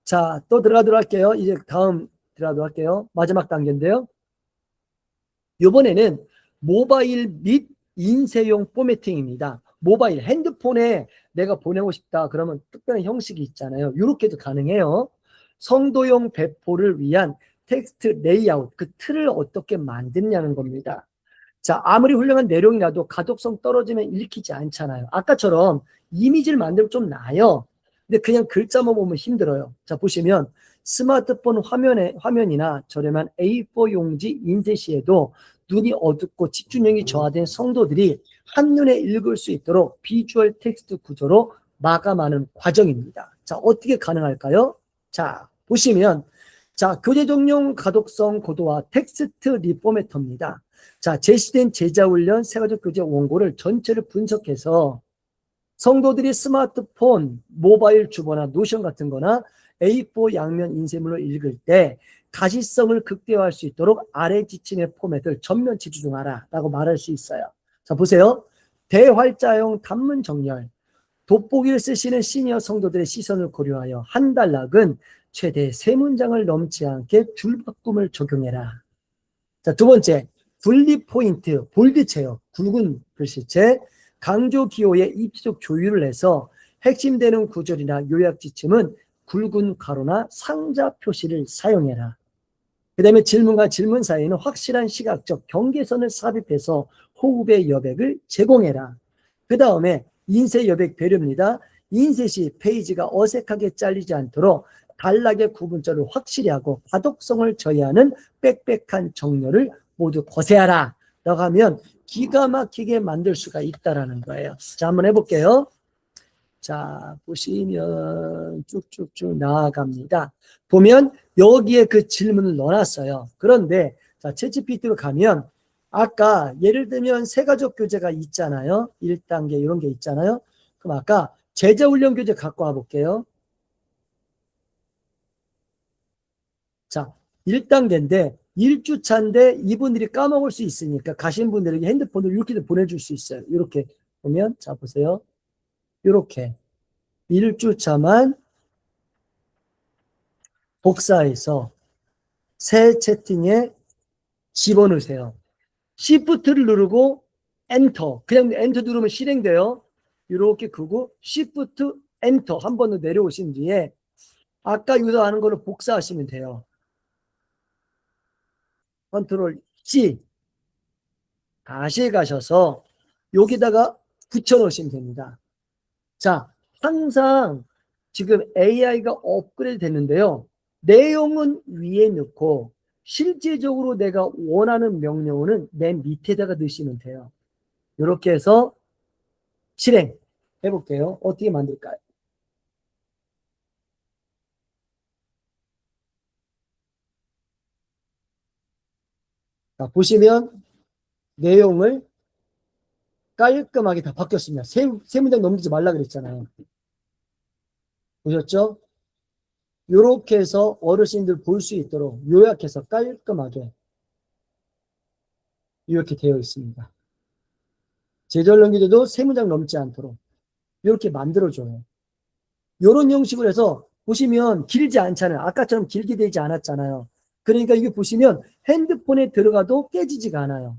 자, 또 들어가도록 할게요. 이제 다음 들어가도록 할게요. 마지막 단계인데요. 이번에는 모바일 및 인쇄용 포매팅입니다. 모바일, 핸드폰에 내가 보내고 싶다 그러면 특별한 형식이 있잖아요. 이렇게도 가능해요. 성도용 배포를 위한 텍스트 레이아웃, 그 틀을 어떻게 만드냐는 겁니다. 자, 아무리 훌륭한 내용이라도 가독성 떨어지면 읽히지 않잖아요. 아까처럼 이미지를 만들면 좀 나아요. 근데 그냥 글자만 보면 힘들어요. 자, 보시면 스마트폰 화면이나 저렴한 A4 용지 인쇄 시에도 눈이 어둡고 집중력이 저하된 성도들이 한눈에 읽을 수 있도록 비주얼 텍스트 구조로 마감하는 과정입니다. 자, 어떻게 가능할까요? 자, 보시면 자, 교재정용 가독성 고도화 텍스트 리포매터입니다. 자, 제시된 제자훈련 세가족 교재 원고를 전체를 분석해서 성도들이 스마트폰, 모바일 주보나 노션 같은 거나 A4 양면 인쇄물로 읽을 때 가시성을 극대화할 수 있도록 아래 지침의 포맷을 전면 집중하라 라고 말할 수 있어요. 자, 보세요. 대활자형 단문 정렬. 돋보기를 쓰시는 시니어 성도들의 시선을 고려하여 한 단락은 최대 3문장을 넘지 않게 줄바꿈을 적용해라. 자, 두 번째, 분리 포인트, 볼드 체어, 굵은 글씨체, 강조 기호의 입지적 조율을 해서 핵심되는 구절이나 요약 지침은 굵은 가로나 상자 표시를 사용해라. 그 다음에 질문과 질문 사이에는 확실한 시각적 경계선을 삽입해서 호흡의 여백을 제공해라. 그 다음에 인쇄 여백 배려입니다. 인쇄 시 페이지가 어색하게 잘리지 않도록 단락의 구분자를 확실히 하고 가독성을 저해하는 빽빽한 정렬을 모두 거세하라 라고 하면 기가 막히게 만들 수가 있다라는 거예요. 자, 한번 해볼게요. 자, 보시면 쭉쭉쭉 나아갑니다. 보면 여기에 그 질문을 넣어놨어요. 그런데 자, 챗GPT로 가면 아까 예를 들면 세가족 교재가 있잖아요. 1단계 이런 게 있잖아요. 그럼 아까 제자훈련 교재 갖고 와볼게요. 자, 1단계인데 1주차인데 이분들이 까먹을 수 있으니까 가신 분들에게 핸드폰으로 이렇게도 보내줄 수 있어요. 이렇게 보면 자 보세요. 이렇게 1주차만 복사해서 새 채팅에 집어넣으세요. Shift를 누르고 엔터. 그냥 엔터 누르면 실행돼요. 이렇게 그고 Shift 엔터 한 번 더 내려오신 뒤에 아까 유도하는 거를 복사하시면 돼요. 컨트롤 C 다시 가셔서 여기다가 붙여놓으시면 됩니다. 자, 항상 지금 AI가 업그레이드 됐는데요. 내용은 위에 넣고 실제적으로 내가 원하는 명령어는 맨 밑에다가 넣으시면 돼요. 이렇게 해서 실행 해볼게요. 어떻게 만들까요? 자, 보시면 내용을 깔끔하게 다 바뀌었습니다. 세 문장 넘기지 말라 그랬잖아요. 보셨죠? 이렇게 해서 어르신들 볼 수 있도록 요약해서 깔끔하게 이렇게 되어 있습니다. 제절 넘기도 세 문장 넘지 않도록 이렇게 만들어줘요. 이런 형식으로 해서 보시면 길지 않잖아요. 아까처럼 길게 되지 않았잖아요. 그러니까 이게 보시면 핸드폰에 들어가도 깨지지가 않아요.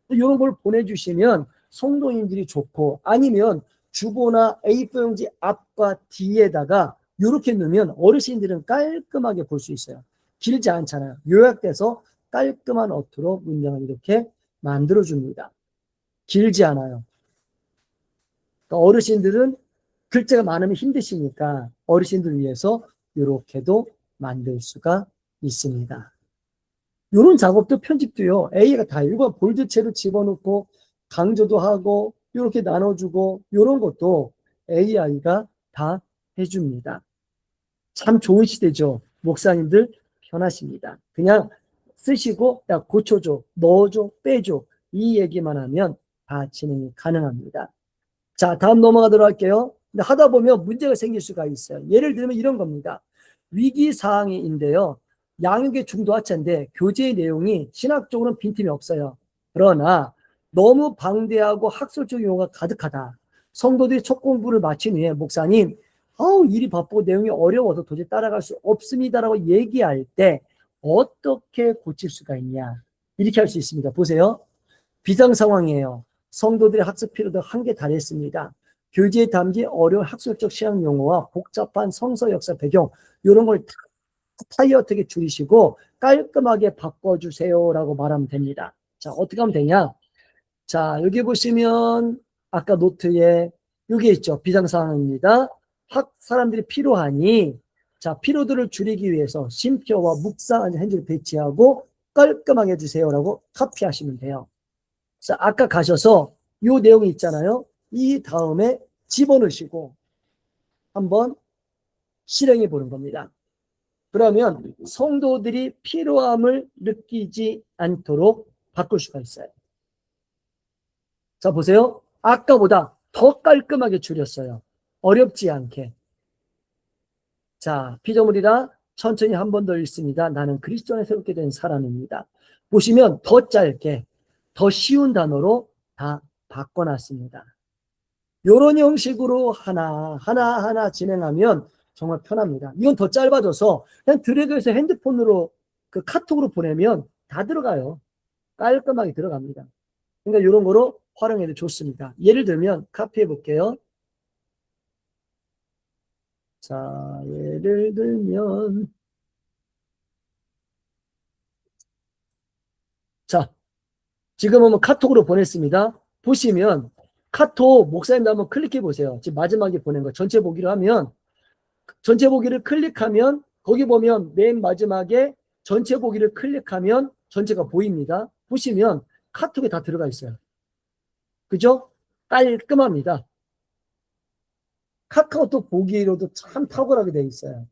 이런 걸 보내주시면 성도님들이 좋고 아니면 주보나 A4 용지 앞과 뒤에다가 이렇게 넣으면 어르신들은 깔끔하게 볼 수 있어요. 길지 않잖아요. 요약돼서 깔끔한 어투로 문장을 이렇게 만들어줍니다. 길지 않아요. 그러니까 어르신들은 글자가 많으면 힘드시니까 어르신들 위해서 이렇게도 만들 수가 있습니다. 이런 작업도 편집도요. A가 다 읽어 볼드체로 집어넣고 강조도 하고 이렇게 나눠주고 이런 것도 AI가 다 해줍니다. 참 좋은 시대죠. 목사님들 편하십니다. 그냥 쓰시고 야 고쳐줘, 넣어줘, 빼줘 이 얘기만 하면 다 진행이 가능합니다. 자, 다음 넘어가도록 할게요. 근데 하다 보면 문제가 생길 수가 있어요. 예를 들면 이런 겁니다. 위기사항인데요. 양육의 중도하차인데 교재의 내용이 신학적으로는 빈틈이 없어요. 그러나 너무 방대하고 학술적 용어가 가득하다. 성도들이 첫 공부를 마친 후에 목사님 일이 바쁘고 내용이 어려워서 도저히 따라갈 수 없습니다라고 얘기할 때 어떻게 고칠 수가 있냐? 이렇게 할 수 있습니다. 보세요. 비상 상황이에요. 성도들의 학습 피로도 한계 달했습니다. 교재에 담긴 어려운 학술적 시험 용어와 복잡한 성서 역사 배경 이런 걸 타이어트게 줄이시고 깔끔하게 바꿔주세요라고 말하면 됩니다. 자, 어떻게 하면 되냐? 자, 여기 보시면 아까 노트에 여기 있죠. 비상 상황입니다. 사람들이 필요하니 자, 피로도를 줄이기 위해서 쉼표와 묵상한 핸즈를 배치하고 깔끔하게 해주세요라고 카피하시면 돼요. 자, 아까 가셔서 이 내용이 있잖아요. 이 다음에 집어넣으시고 한번 실행해 보는 겁니다. 그러면 성도들이 피로함을 느끼지 않도록 바꿀 수가 있어요. 자, 보세요. 아까보다 더 깔끔하게 줄였어요. 어렵지 않게. 자, 피조물이라 천천히 한 번 더 읽습니다. 나는 그리스도 안에 새롭게 된 사람입니다. 보시면 더 짧게, 더 쉬운 단어로 다 바꿔놨습니다. 이런 형식으로 하나 진행하면 정말 편합니다. 이건 더 짧아져서 그냥 드래그해서 핸드폰으로 그 카톡으로 보내면 다 들어가요. 깔끔하게 들어갑니다. 그러니까 이런 거로 활용해도 좋습니다. 예를 들면 카피해 볼게요. 자, 예를 들면 자, 지금은 뭐 카톡으로 보냈습니다. 보시면 카톡 목사님도 한번 클릭해 보세요. 지금 마지막에 보낸 거 전체 보기로 하면 전체 보기를 클릭하면 거기 보면 맨 마지막에 전체 보기를 클릭하면 전체가 보입니다. 보시면 카톡에 다 들어가 있어요. 그죠? 깔끔합니다. 카카오톡 보기로도 참 탁월하게 되어 있어요.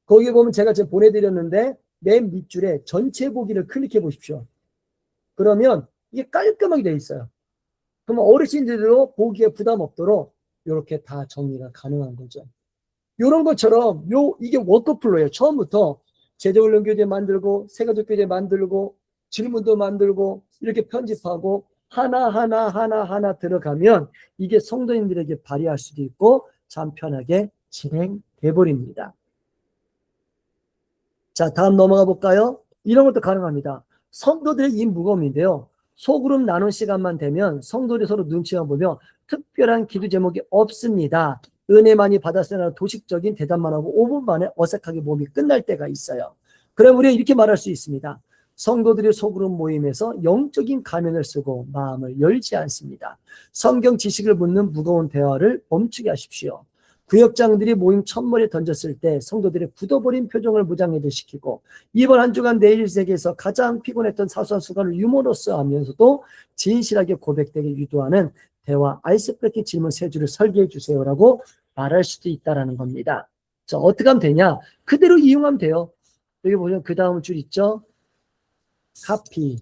거기 보면 제가 지금 보내드렸는데 맨 밑줄에 전체 보기를 클릭해 보십시오. 그러면 이게 깔끔하게 되어 있어요. 그러면 어르신들도 보기에 부담 없도록 이렇게 다 정리가 가능한 거죠. 이런 것처럼 이게 워크플로예요. 처음부터 제도훈련 교재 만들고 세가족 교재 만들고 질문도 만들고 이렇게 편집하고 하나 들어가면 이게 성도님들에게 발휘할 수도 있고 참 편하게 진행돼 버립니다. 자, 다음 넘어가 볼까요? 이런 것도 가능합니다. 성도들의 이 무거움인데요. 소그룹 나눈 시간만 되면 성도들이 서로 눈치만 보며 특별한 기도 제목이 없습니다. 은혜 많이 받았으나 도식적인 대답만 하고 5분 만에 어색하게 몸이 끝날 때가 있어요. 그럼 우리가 이렇게 말할 수 있습니다. 성도들의 소그룹 모임에서 영적인 가면을 쓰고 마음을 열지 않습니다. 성경 지식을 묻는 무거운 대화를 멈추게 하십시오. 구역장들이 모임 첫머리에 던졌을 때 성도들의 굳어버린 표정을 무장해제시키고 이번 한 주간 내일 세계에서 가장 피곤했던 사소한 순간을 유머러스 하면서도 진실하게 고백되게 유도하는 대화 아이스 브레이킹 질문 3줄을 설계해 주세요라고 말할 수도 있다는 겁니다. 자, 어떻게 하면 되냐? 그대로 이용하면 돼요. 여기 보면 그 다음 줄 있죠? 카피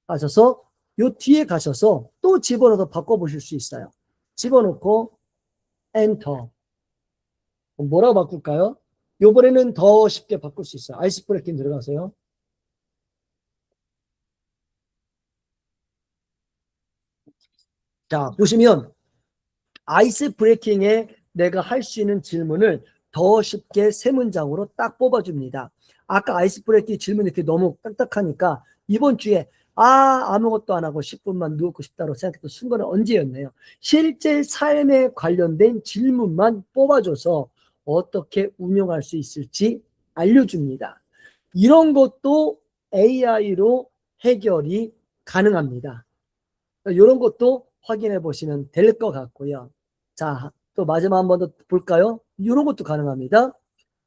하셔서 요 뒤에 가셔서 또 집어넣어서 바꿔보실 수 있어요. 집어넣고 엔터. 뭐라고 바꿀까요? 요번에는 더 쉽게 바꿀 수 있어요. 아이스 브레이킹 들어가세요. 자, 보시면 아이스 브레이킹에 내가 할 수 있는 질문을 더 쉽게 세 문장으로 딱 뽑아줍니다. 아까 아이스 브레이킹 질문이 이렇게 너무 딱딱하니까 이번 주에 아무것도 안 하고 10분만 누웠고 싶다고 생각했던 순간은 언제였나요? 실제 삶에 관련된 질문만 뽑아줘서 어떻게 운영할 수 있을지 알려줍니다. 이런 것도 AI로 해결이 가능합니다. 이런 것도 확인해 보시면 될 것 같고요. 자, 또 마지막 한 번 더 볼까요? 이런 것도 가능합니다.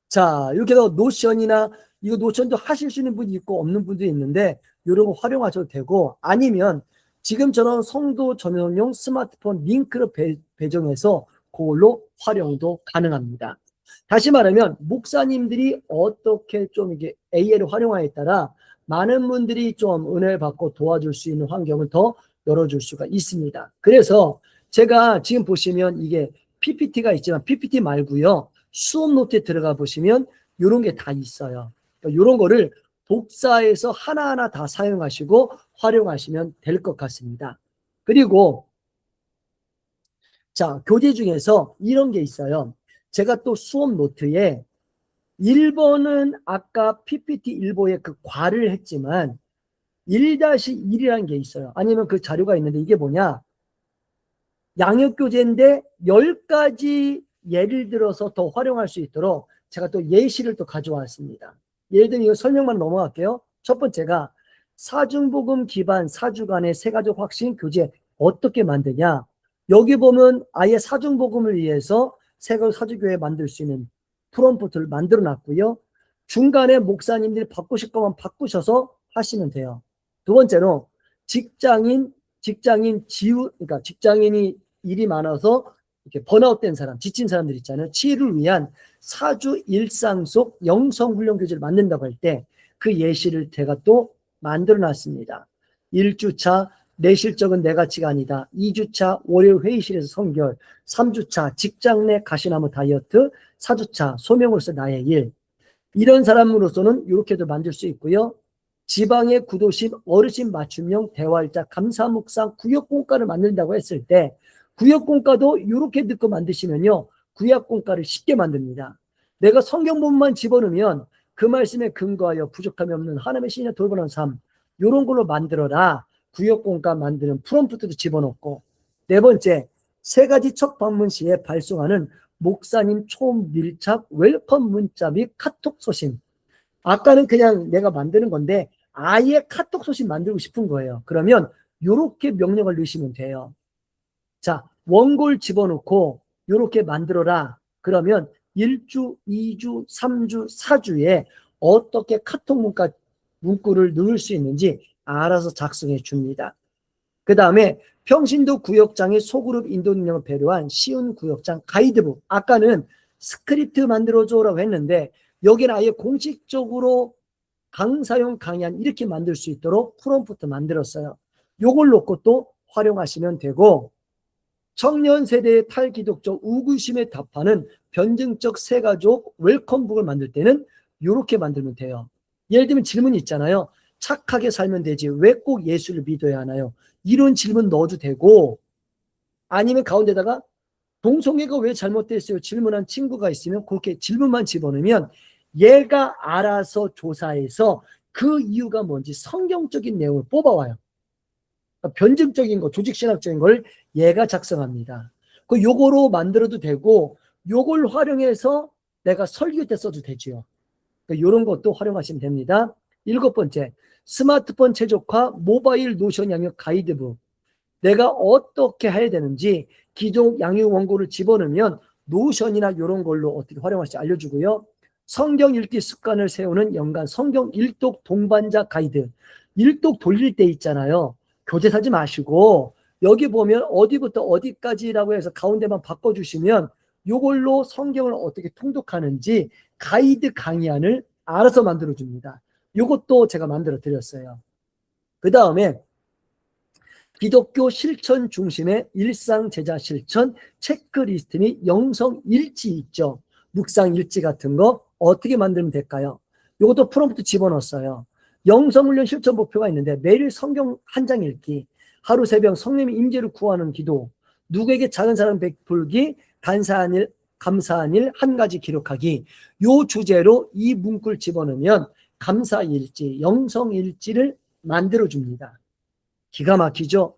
자, 이렇게 해서 노션이나 이거 노션도 하실 수 있는 분이 있고 없는 분도 있는데 이런 거 활용하셔도 되고 아니면 지금처럼 성도 전용용 스마트폰 링크를 배정해서 그걸로 활용도 가능합니다. 다시 말하면 목사님들이 어떻게 좀 이게 AI를 활용하에 따라 많은 분들이 좀 은혜를 받고 도와줄 수 있는 환경을 더 열어줄 수가 있습니다. 그래서 제가 지금 보시면 이게 PPT가 있지만 PPT 말고요. 수업 노트에 들어가 보시면 이런 게 다 있어요. 그러니까 이런 거를 독사에서 하나하나 다 사용하시고 활용하시면 될 것 같습니다. 그리고 자, 교재 중에서 이런 게 있어요. 제가 또 수업 노트에 1번은 아까 PPT 일보에 그 과를 했지만 1-1이라는 게 있어요. 아니면 그 자료가 있는데 이게 뭐냐? 양육교재인데 10가지 예를 들어서 더 활용할 수 있도록 제가 또 예시를 또 가져왔습니다. 예를 들면 이거 설명만 넘어갈게요. 첫 번째가 사중복음 기반 사주간의 세가족 확신 교재 어떻게 만드냐. 여기 보면 아예 사중복음을 위해서 세가족 사주교회 만들 수 있는 프롬프트를 만들어 놨고요. 중간에 목사님들이 바꾸실 거면 바꾸셔서 하시면 돼요. 두 번째로 직장인 그러니까 직장인이 일이 많아서 이렇게 번아웃된 사람, 지친 사람들 있잖아요. 치유를 위한 사주 일상 속 영성훈련 교재를 만든다고 할 때 그 예시를 제가 또 만들어 놨습니다. 1주차 내 실적은 내 가치가 아니다. 2주차 월요 회의실에서 성결. 3주차 직장 내 가시나무 다이어트. 4주차 소명으로서 나의 일. 이런 사람으로서는 이렇게도 만들 수 있고요. 지방의 구도심, 어르신 맞춤형 대화일자, 감사 묵상, 구역공과를 만든다고 했을 때 구역공과도 이렇게 듣고 만드시면요. 구역공과를 쉽게 만듭니다. 내가 성경본만 집어넣으면 그 말씀에 근거하여 부족함이 없는 하나님의 신이 돌보는 삶 이런 걸로 만들어라. 구역공과 만드는 프롬프트도 집어넣고 네 번째, 3가지 첫 방문 시에 발송하는 목사님 초밀착 웰컴 문자 및 카톡 소식. 아까는 그냥 내가 만드는 건데 아예 카톡 소식 만들고 싶은 거예요. 그러면 이렇게 명령을 넣으시면 돼요. 자, 원고를 집어넣고 이렇게 만들어라. 그러면 1주, 2주, 3주, 4주에 어떻게 카톡 문구를 넣을 수 있는지 알아서 작성해 줍니다. 그 다음에 평신도 구역장의 소그룹 인도 능력을 배려한 쉬운 구역장 가이드북. 아까는 스크립트 만들어줘라고 했는데 여기는 아예 공식적으로 강사용 강의안 이렇게 만들 수 있도록 프롬프트 만들었어요. 요걸 놓고 또 활용하시면 되고 청년 세대의 탈기독적 우구심에 답하는 변증적 세가족 웰컴북을 만들 때는 이렇게 만들면 돼요. 예를 들면 질문이 있잖아요. 착하게 살면 되지 왜 꼭 예수를 믿어야 하나요? 이런 질문 넣어도 되고 아니면 가운데다가 동성애가 왜 잘못됐어요? 질문한 친구가 있으면 그렇게 질문만 집어넣으면 얘가 알아서 조사해서 그 이유가 뭔지 성경적인 내용을 뽑아와요. 그러니까 변증적인 거, 조직신학적인 걸 얘가 작성합니다. 그 요거로 만들어도 되고 요걸 활용해서 내가 설교 때 써도 되죠. 그러니까 이런 것도 활용하시면 됩니다. 7번째, 스마트폰 최적화 모바일 노션 양육 가이드북. 내가 어떻게 해야 되는지 기존 양육 원고를 집어넣으면 노션이나 이런 걸로 어떻게 활용할지 알려주고요. 성경 읽기 습관을 세우는 연간 성경 일독 동반자 가이드. 일독 돌릴 때 있잖아요. 교재 사지 마시고 여기 보면 어디부터 어디까지라고 해서 가운데만 바꿔주시면 이걸로 성경을 어떻게 통독하는지 가이드 강의안을 알아서 만들어줍니다. 이것도 제가 만들어 드렸어요. 그 다음에 기독교 실천 중심의 일상 제자 실천 체크리스트 및 영성 일지 있죠. 묵상 일지 같은 거 어떻게 만들면 될까요? 이것도 프롬프트 집어넣었어요. 영성훈련 실천 목표가 있는데 매일 성경 한 장 읽기, 하루 새벽 성령의 임재를 구하는 기도, 누구에게 작은 사랑 베풀기, 감사한 일 한 가지 기록하기. 요 주제로 이 문구를 집어넣으면 감사일지, 영성일지를 만들어줍니다. 기가 막히죠?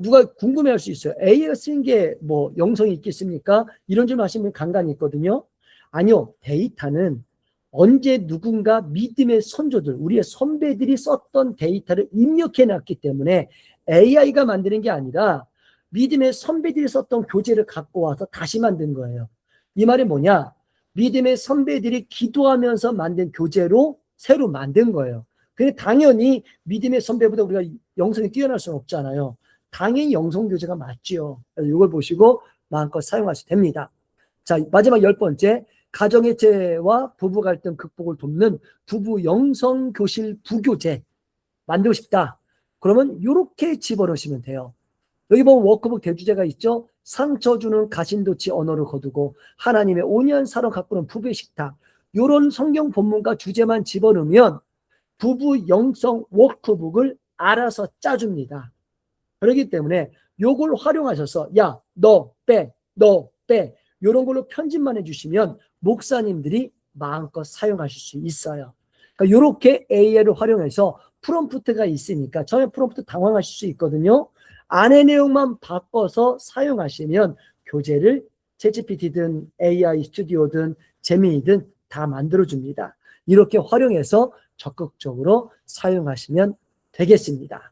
누가 궁금해할 수 있어요. AI가 쓴 게 뭐 영성이 있겠습니까? 이런 줄 아시면 간간이 있거든요. 아니요. 데이터는 언제 누군가 믿음의 선조들, 우리의 선배들이 썼던 데이터를 입력해 놨기 때문에 AI가 만드는 게 아니라 믿음의 선배들이 썼던 교재를 갖고 와서 다시 만든 거예요. 이 말이 뭐냐? 믿음의 선배들이 기도하면서 만든 교재로 새로 만든 거예요. 근데 당연히 믿음의 선배보다 우리가 영성이 뛰어날 수는 없잖아요. 당연히 영성교재가 맞죠. 그래서 이걸 보시고 마음껏 사용하셔도 됩니다. 자, 마지막 10번째, 가정의 재와 부부 갈등 극복을 돕는 부부 영성교실 부교재 만들고 싶다. 그러면 이렇게 집어넣으시면 돼요. 여기 보면 워크북 대주제가 있죠. 상처 주는 가신도치 언어를 거두고 하나님의 온유한 사랑 가꾸는 부부의 식탁. 이런 성경 본문과 주제만 집어넣으면 부부 영성 워크북을 알아서 짜줍니다. 그렇기 때문에 요걸 활용하셔서 너 빼 이런 걸로 편집만 해주시면 목사님들이 마음껏 사용하실 수 있어요. 그러니까 이렇게 AI를 활용해서 프롬프트가 있으니까 처음에 프롬프트 당황하실 수 있거든요. 안의 내용만 바꿔서 사용하시면 교재를 챗GPT든 AI 스튜디오든 제미니든 다 만들어줍니다. 이렇게 활용해서 적극적으로 사용하시면 되겠습니다.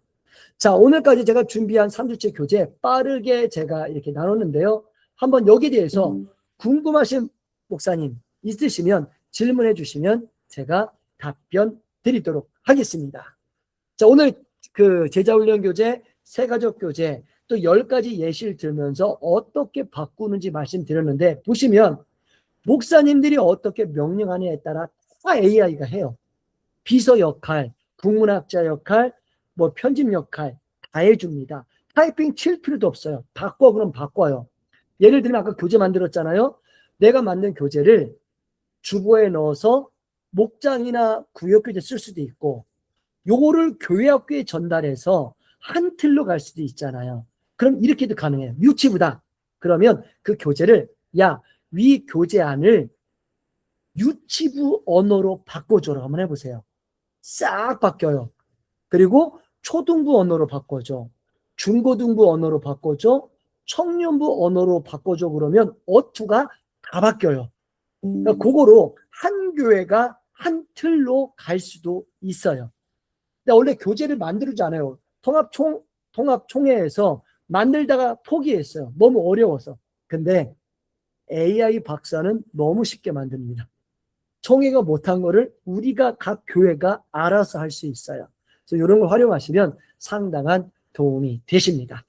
자, 오늘까지 제가 준비한 3주째 교재 빠르게 제가 이렇게 나눴는데요. 한번 여기에 대해서 궁금하신 목사님 있으시면 질문해 주시면 제가 답변 드리도록 하겠습니다. 자, 오늘 그 제자훈련 교재, 새가족 교재, 또 10가지 예시를 들면서 어떻게 바꾸는지 말씀드렸는데, 보시면 목사님들이 어떻게 명령하느냐에 따라 다 AI가 해요. 비서 역할, 국문학자 역할, 뭐 편집 역할 다 해줍니다. 타이핑 칠 필요도 없어요. 바꿔 그럼 바꿔요. 예를 들면 아까 교재 만들었잖아요. 내가 만든 교재를 주보에 넣어서 목장이나 구역교재 쓸 수도 있고, 요거를 교회학교에 전달해서 한 틀로 갈 수도 있잖아요. 그럼 이렇게도 가능해요. 유치부다. 그러면 그 교재를 위 교재안을 유치부 언어로 바꿔줘라. 한번 해보세요. 싹 바뀌어요. 그리고 초등부 언어로 바꿔줘. 중고등부 언어로 바꿔줘. 청년부 언어로 바꿔줘. 그러면 어투가 다 바뀌어요. 그러니까 그거로 한 교회가 한 틀로 갈 수도 있어요. 근데 원래 교재를 만들지 않아요. 통합총회에서 만들다가 포기했어요. 너무 어려워서. 근데 AI 박사는 너무 쉽게 만듭니다. 총회가 못한 거를 우리가 각 교회가 알아서 할 수 있어요. 그래서 이런 걸 활용하시면 상당한 도움이 되십니다.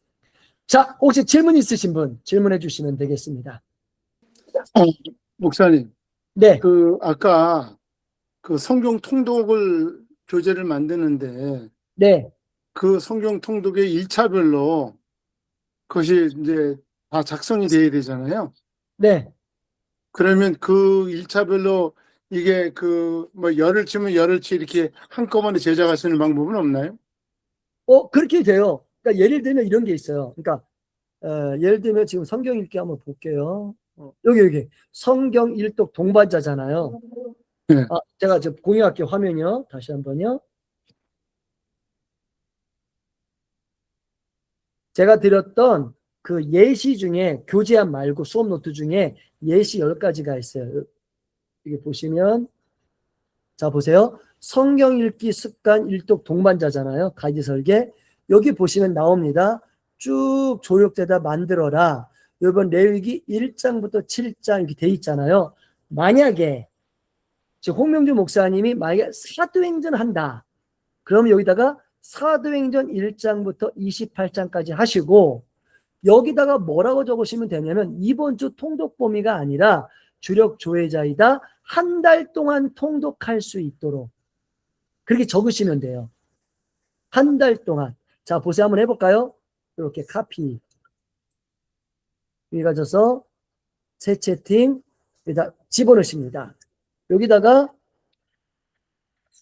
자, 혹시 질문 있으신 분 질문해 주시면 되겠습니다. 목사님, 네, 아까 성경 통독을 교재를 만드는데 네, 그 성경 통독의 1차별로 그것이 이제 다 작성이 돼야 되잖아요. 네. 그러면 그 1차별로 이게 뭐 열을 치면 열을 치 이렇게 한꺼번에 제작할 수 있는 방법은 없나요? 그렇게 돼요. 그러니까 예를 들면 이런 게 있어요. 그러니까 예를 들면 지금 성경 읽기 한번 볼게요. 여기 성경 일독 동반자잖아요. 네. 제가 저 공유할게요. 화면이요. 다시 한번요. 제가 드렸던 그 예시 중에 교재안 말고 수업 노트 중에 예시 10가지가 있어요. 여기 보시면 자 보세요. 성경 읽기 습관 일독 동반자잖아요. 가이드 설계. 여기 보시면 나옵니다. 쭉 조력되다 만들어라. 이번 레위기 1장부터 7장 이렇게 돼 있잖아요. 만약에 지금 홍명준 목사님이 만약에 사도행전 한다. 그러면 여기다가 사도행전 1장부터 28장까지 하시고 여기다가 뭐라고 적으시면 되냐면 이번 주 통독 범위가 아니라 주력 조회자이다. 한 달 동안 통독할 수 있도록 그렇게 적으시면 돼요. 한 달 동안. 자, 보세요. 한번 해볼까요? 이렇게 카피. 여기 가셔서 새 채팅 여기다 집어넣으십니다. 여기다가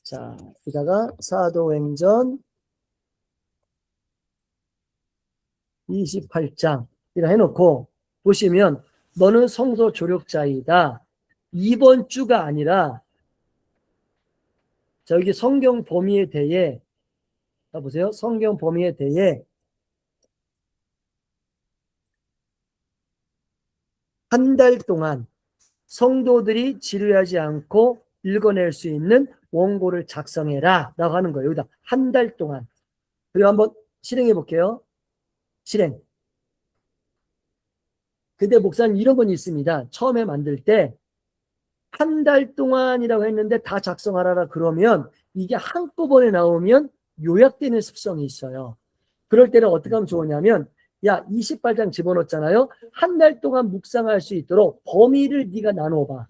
자, 여기다가 사도행전 28장 이렇게 해놓고 보시면 너는 성서 조력자이다. 이번 주가 아니라 저기 성경 범위에 대해 자 보세요. 성경 범위에 대해 한 달 동안 성도들이 지루하지 않고 읽어낼 수 있는 원고를 작성해라 라고 하는 거예요. 여기다 한 달 동안. 그리고 한번 실행해 볼게요. 실행. 근데 목사님 이런 건 있습니다. 처음에 만들 때 한 달 동안이라고 했는데 다 작성하라 그러면 이게 한꺼번에 나오면 요약되는 습성이 있어요. 그럴 때는 어떻게 하면 좋으냐면 28장 집어넣었잖아요. 한 달 동안 묵상할 수 있도록 범위를 네가 나눠봐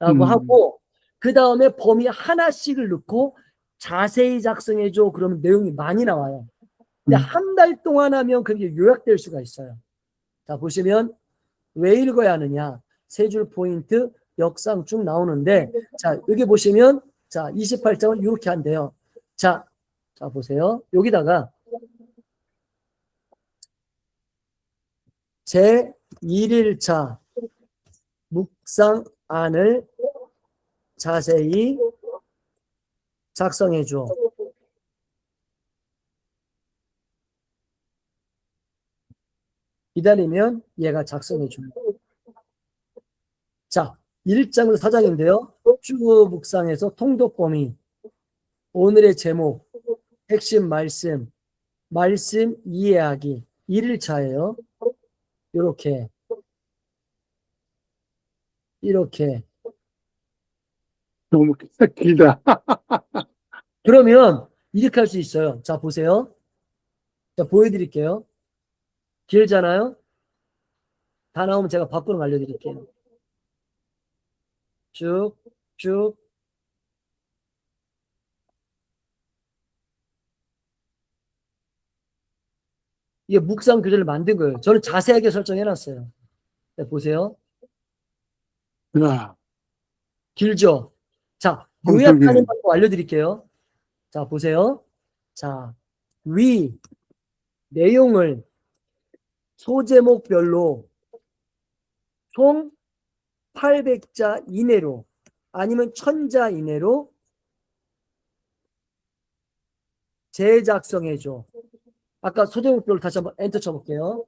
라고 하고 그 다음에 범위 하나씩을 넣고 자세히 작성해줘. 그러면 내용이 많이 나와요. 근데 한 달 동안 하면 그게 요약될 수가 있어요. 자 보시면 왜 읽어야 하느냐 세 줄 포인트 역상 쭉 나오는데 자 여기 보시면 자 28장은 이렇게 한대요. 자 보세요. 여기다가 제 1일차 묵상안을 자세히 작성해 줘. 기다리면 얘가 작성해 줍니다. 자, 1장부터 4장인데요. 쭉 묵상해서 통독 범위, 오늘의 제목, 핵심 말씀, 말씀 이해하기 1일차예요. 이렇게 너무 길다. 그러면 이렇게 할 수 있어요. 자, 보세요. 자, 보여드릴게요. 길잖아요. 다 나오면 제가 바꾸는 거 알려드릴게요. 쭉, 쭉. 이게 묵상 교재를 만든 거예요. 저는 자세하게 설정해놨어요. 네, 보세요. 야, 길죠? 자, 엄청 요약하는 기네. 방법 알려드릴게요. 자, 보세요. 자, 위, 내용을 소제목별로 총 800자 이내로 아니면 1000자 이내로 재작성해줘. 아까 소제목별로 다시 한번 엔터 쳐볼게요.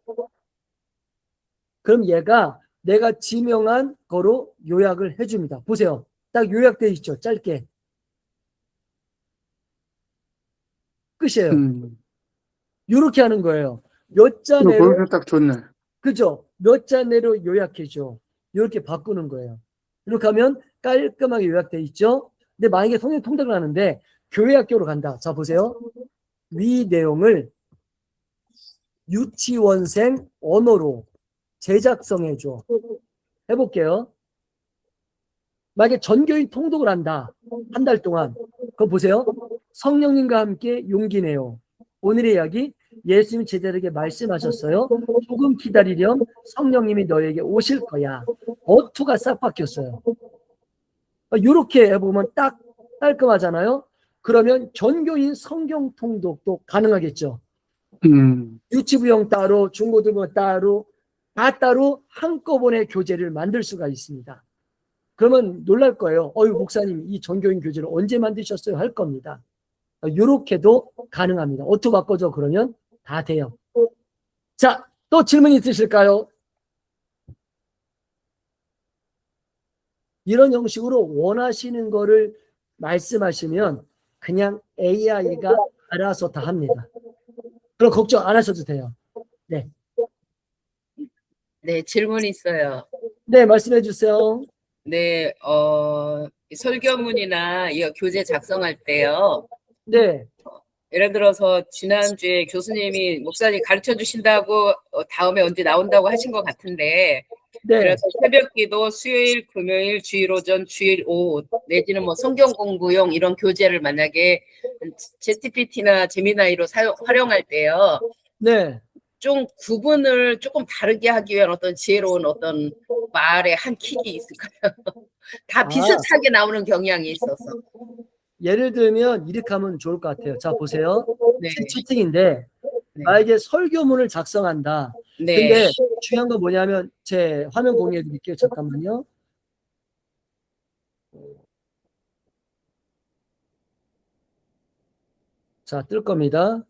그럼 얘가 내가 지명한 거로 요약을 해줍니다. 보세요. 딱 요약되어 있죠. 짧게. 끝이에요. 이렇게 하는 거예요. 몇 자 내로, 거기서 딱 좋네. 그죠? 몇 자 내로 요약해줘. 이렇게 바꾸는 거예요. 이렇게 하면 깔끔하게 요약돼 있죠? 근데 만약에 성경 통독을 하는데 교회 학교로 간다. 자, 보세요. 위 내용을 유치원생 언어로 재작성해줘. 해볼게요. 만약에 전교인 통독을 한다. 한 달 동안. 그거 보세요. 성령님과 함께 용기 내요. 오늘의 이야기, 예수님 제자들에게 말씀하셨어요. 조금 기다리렴. 성령님이 너에게 오실 거야. 어투가 싹 바뀌었어요. 이렇게 해보면 딱 깔끔하잖아요. 그러면 전교인 성경 통독도 가능하겠죠. 유치부형 따로, 중고등부 따로, 다 따로 한꺼번에 교재를 만들 수가 있습니다. 그러면 놀랄 거예요. 목사님, 이 전교인 교재를 언제 만드셨어요? 할 겁니다. 이렇게도 가능합니다. 어떻게 바꿔줘? 그러면 다 돼요. 자, 또 질문 있으실까요? 이런 형식으로 원하시는 거를 말씀하시면 그냥 AI가 알아서 다 합니다. 그럼 걱정 안 하셔도 돼요. 네. 네, 질문 있어요. 네, 말씀해 주세요. 네, 설교문이나 이 교재 작성할 때요. 네. 예를 들어서 지난주에 교수님이 목사님 가르쳐 주신다고 다음에 언제 나온다고 하신 것 같은데, 네. 그래서 새벽기도 수요일, 금요일, 주일 오전, 주일 오후 내지는 뭐 성경 공부용 이런 교재를 만약에 GPT나 제미나이로 활용할 때요. 네. 좀 구분을 조금 다르게 하기 위한 어떤 지혜로운 어떤 말의 한 킥이 있을까요? 다 비슷하게 나오는 경향이 있어서. 예를 들면 이렇게 하면 좋을 것 같아요. 자, 보세요. 네. 채팅인데 네. 만약에 설교문을 작성한다. 네. 근데 중요한 건 뭐냐면 제 화면 공유해 드릴게요. 잠깐만요. 자, 뜰 겁니다.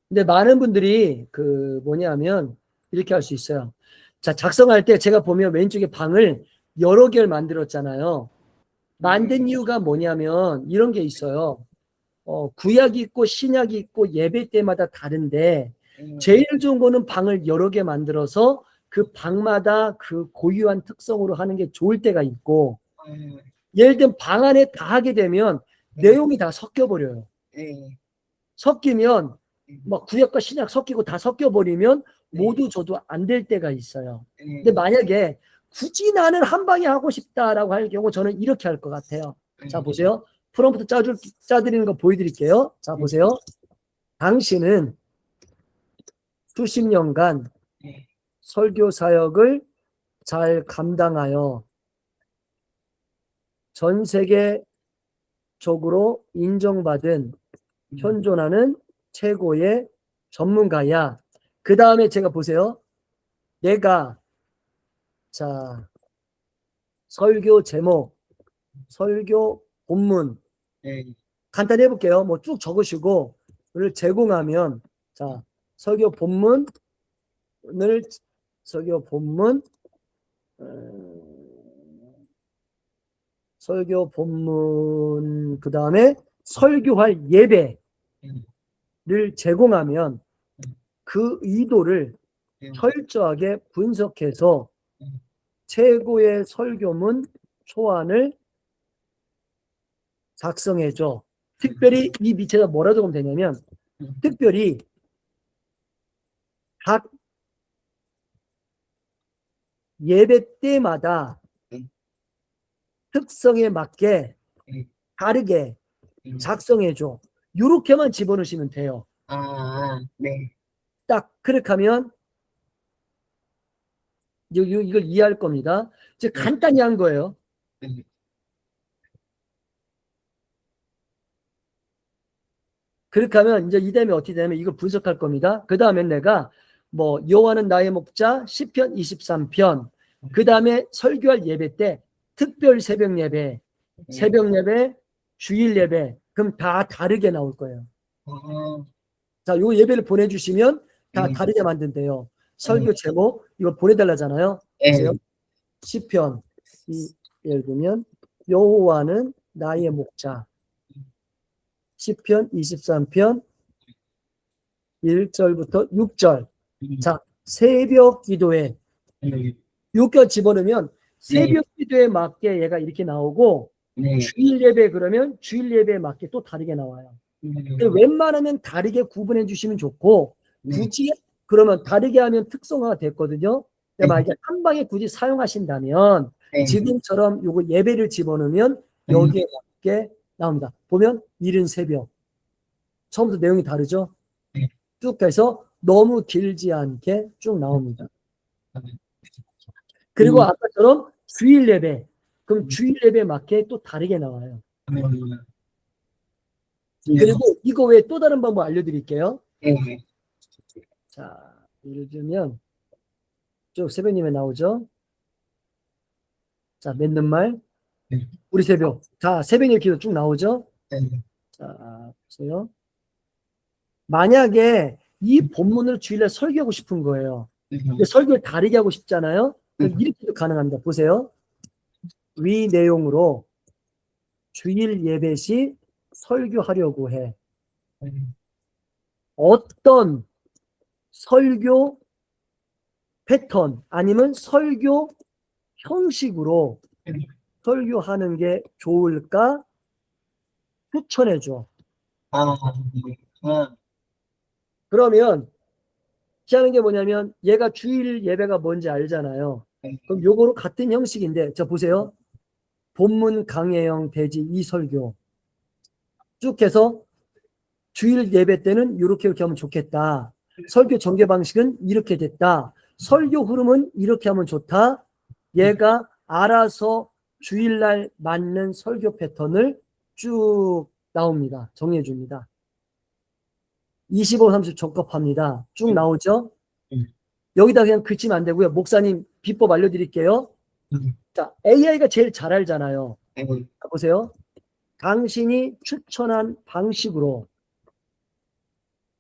근데 많은 분들이 이렇게 할 수 있어요. 자, 작성할 때 제가 보면 왼쪽에 방을 여러 개를 만들었잖아요. 만든 이유가 뭐냐면 이런 게 있어요. 구약이 있고 신약이 있고 예배 때마다 다른데 제일 좋은 거는 방을 여러 개 만들어서 그 방마다 그 고유한 특성으로 하는 게 좋을 때가 있고, 예를 들면 방 안에 다 하게 되면 내용이 다 섞여버려요. 섞이면 막 구약과 신약 섞이고 다 섞여버리면 모두 줘도 안 될 때가 있어요. 근데 만약에 굳이 나는 한 방에 하고 싶다라고 할 경우 저는 이렇게 할 것 같아요. 자, 보세요. 프롬프트 짜드리는 거 보여드릴게요. 자, 보세요. 당신은 수십 년간 설교 사역을 잘 감당하여 전 세계적으로 인정받은 현존하는 최고의 전문가야. 그 다음에 제가 보세요. 내가 설교 제목 설교 본문 네. 간단히 해볼게요. 뭐 쭉 적으시고 를 제공하면 자 설교 본문을 설교 본문 설교 본문 그 다음에 설교할 예배를 제공하면 그 의도를 철저하게 분석해서 최고의 설교문 초안을 작성해줘. 특별히 이 밑에다 뭐라 적으면 되냐면 특별히 각 예배 때마다 특성에 맞게 다르게 작성해줘. 이렇게만 집어넣으시면 돼요. 아, 네. 딱 그렇게 하면 이걸 이해할 겁니다. 이제 간단히 한 거예요. 그렇게 하면 이제 이 다음에 어떻게 되냐면 이걸 분석할 겁니다. 그 다음에 내가 뭐 여호와는 나의 목자 시편 23편 그 다음에 설교할 예배 때 특별 새벽 예배 주일 예배 그럼 다 다르게 나올 거예요. 자, 요 예배를 보내주시면 다 다르게 만든대요. 설교 제목 이거 보내달라잖아요. 보세요. 시편 예를 들면 여호와는 나의 목자 시편 23편 1절부터 6절 자 새벽 기도에 6절 집어넣으면 새벽 기도에 맞게 얘가 이렇게 나오고 주일 예배 그러면 주일 예배에 맞게 또 다르게 나와요. 웬만하면 다르게 구분해 주시면 좋고 굳이 그러면 다르게 하면 특성화가 됐거든요. 근데 만약에 한 방에 굳이 사용하신다면 지금처럼 요거 예배를 집어넣으면 여기에 맞게 나옵니다. 보면 이른 새벽 처음부터 내용이 다르죠. 쭉 해서 너무 길지 않게 쭉 나옵니다. 그리고 아까처럼 주일 예배 그럼 주일 예배에 맞게 또 다르게 나와요. 그리고 이거 외에 또 다른 방법 알려드릴게요. 자, 예를 들면 쭉 새벽님에 나오죠. 자, 맺는 말 우리 새벽 자 새벽의 기도 쭉 나오죠. 자, 보세요. 만약에 이 본문을 주일날 설교하고 싶은 거예요. 근데 설교를 다르게 하고 싶잖아요. 그럼 이렇게도 가능합니다. 보세요. 위 내용으로 주일 예배 시 설교하려고 해. 어떤 설교 패턴 아니면 설교 형식으로 설교하는 게 좋을까 추천해 줘. 그러면 하는 게 뭐냐면 얘가 주일 예배가 뭔지 알잖아요. 그럼 요거로 같은 형식인데 자 보세요. 본문 강혜영 대지 이 설교 쭉 해서 주일 예배 때는 이렇게 하면 좋겠다. 설교 전개 방식은 이렇게 됐다. 설교 흐름은 이렇게 하면 좋다. 얘가 알아서 주일날 맞는 설교 패턴을 쭉 나옵니다. 정리해 줍니다. 25, 30 적합합니다. 쭉 나오죠. 여기다 그냥 그치면 안 되고요. 목사님 비법 알려드릴게요. 자, AI가 제일 잘 알잖아요. 보세요. 당신이 추천한 방식으로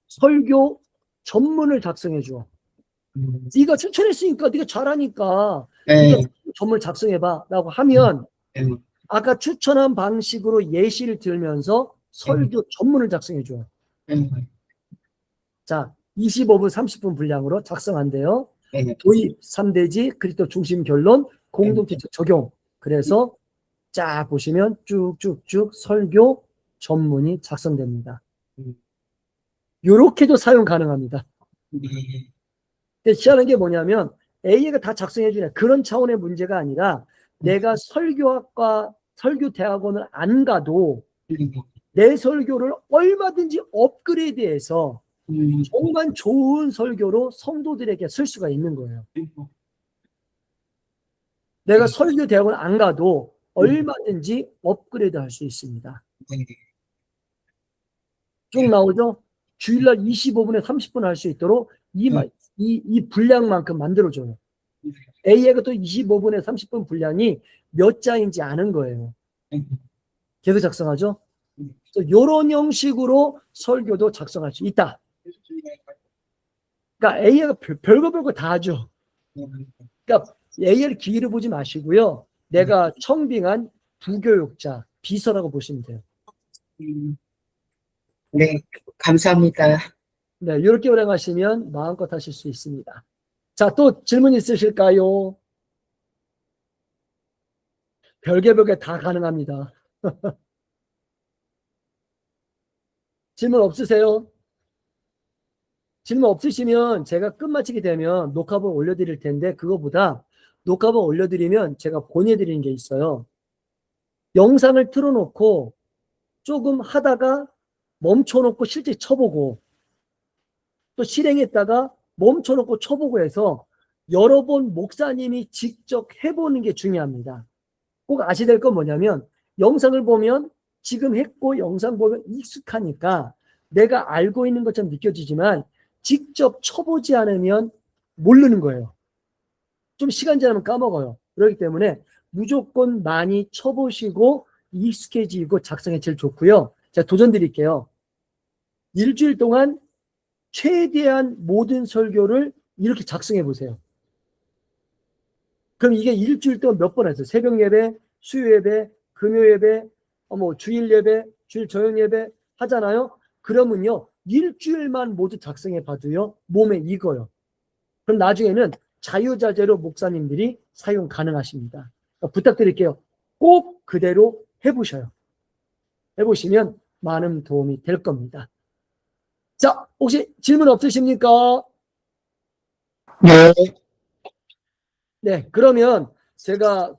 설교 전문을 작성해 줘. 네가 추천했으니까 네가 잘하니까 네가 전문을 작성해봐 라고 하면 아까 추천한 방식으로 예시를 들면서 설교 전문을 작성해 줘. 자, 25분 30분 분량으로 작성한대요. 도입 3대지 그리스도 중심 결론 공동체적 적용. 그래서 쫙 보시면 쭉쭉쭉 설교 전문이 작성됩니다. 요렇게도 사용 가능합니다. 근데 희한한 게 뭐냐면 AI가 다 작성해 주냐 그런 차원의 문제가 아니라 내가 설교학과 설교대학원을 안 가도 내 설교를 얼마든지 업그레이드해서 정말 좋은 설교로 성도들에게 쓸 수가 있는 거예요. 내가 설교대학원 안 가도 얼마든지 업그레이드 할 수 있습니다. 쭉 나오죠? 주일날 25분에 30분 할 수 있도록 이 분량만큼 만들어줘요. AI가 또 25분에 30분 분량이 몇 장인지 아는 거예요. 계속 작성하죠. 이런 형식으로 설교도 작성할 수 있다. 그러니까 AI가 별거 다 하죠. 그러니까 AI를 기회를 보지 마시고요. 내가 청빙한 부교육자, 비서라고 보시면 돼요. 네, 감사합니다. 네, 이렇게 활용하시면 마음껏 하실 수 있습니다. 자, 또 질문 있으실까요? 별개 다 가능합니다. 질문 없으세요? 질문 없으시면 제가 끝마치게 되면 녹화본 올려드릴 텐데, 그거보다 녹화본 올려드리면 제가 보내드리는 게 있어요. 영상을 틀어놓고 조금 하다가 멈춰놓고 실제 쳐보고, 또 실행했다가 멈춰놓고 쳐보고 해서 여러 번 목사님이 직접 해보는 게 중요합니다. 꼭 아셔야 될 건 뭐냐면, 영상을 보면 지금 했고 영상 보면 익숙하니까 내가 알고 있는 것처럼 느껴지지만 직접 쳐보지 않으면 모르는 거예요. 좀 시간 지나면 까먹어요. 그렇기 때문에 무조건 많이 쳐보시고 익숙해지고 작성이 제일 좋고요. 제가 도전 드릴게요. 일주일 동안 최대한 모든 설교를 이렇게 작성해 보세요. 그럼 이게 일주일 동안 몇 번 했어요? 새벽 예배, 수요 예배, 금요 예배, 주일 예배, 주일 저녁 예배 하잖아요. 그러면요, 일주일만 모두 작성해 봐도요, 몸에 익어요. 그럼 나중에는 자유자재로 목사님들이 사용 가능하십니다. 그러니까 부탁드릴게요. 꼭 그대로 해보셔요. 해보시면 많은 도움이 될 겁니다. 자, 혹시 질문 없으십니까? 네. 네, 그러면 제가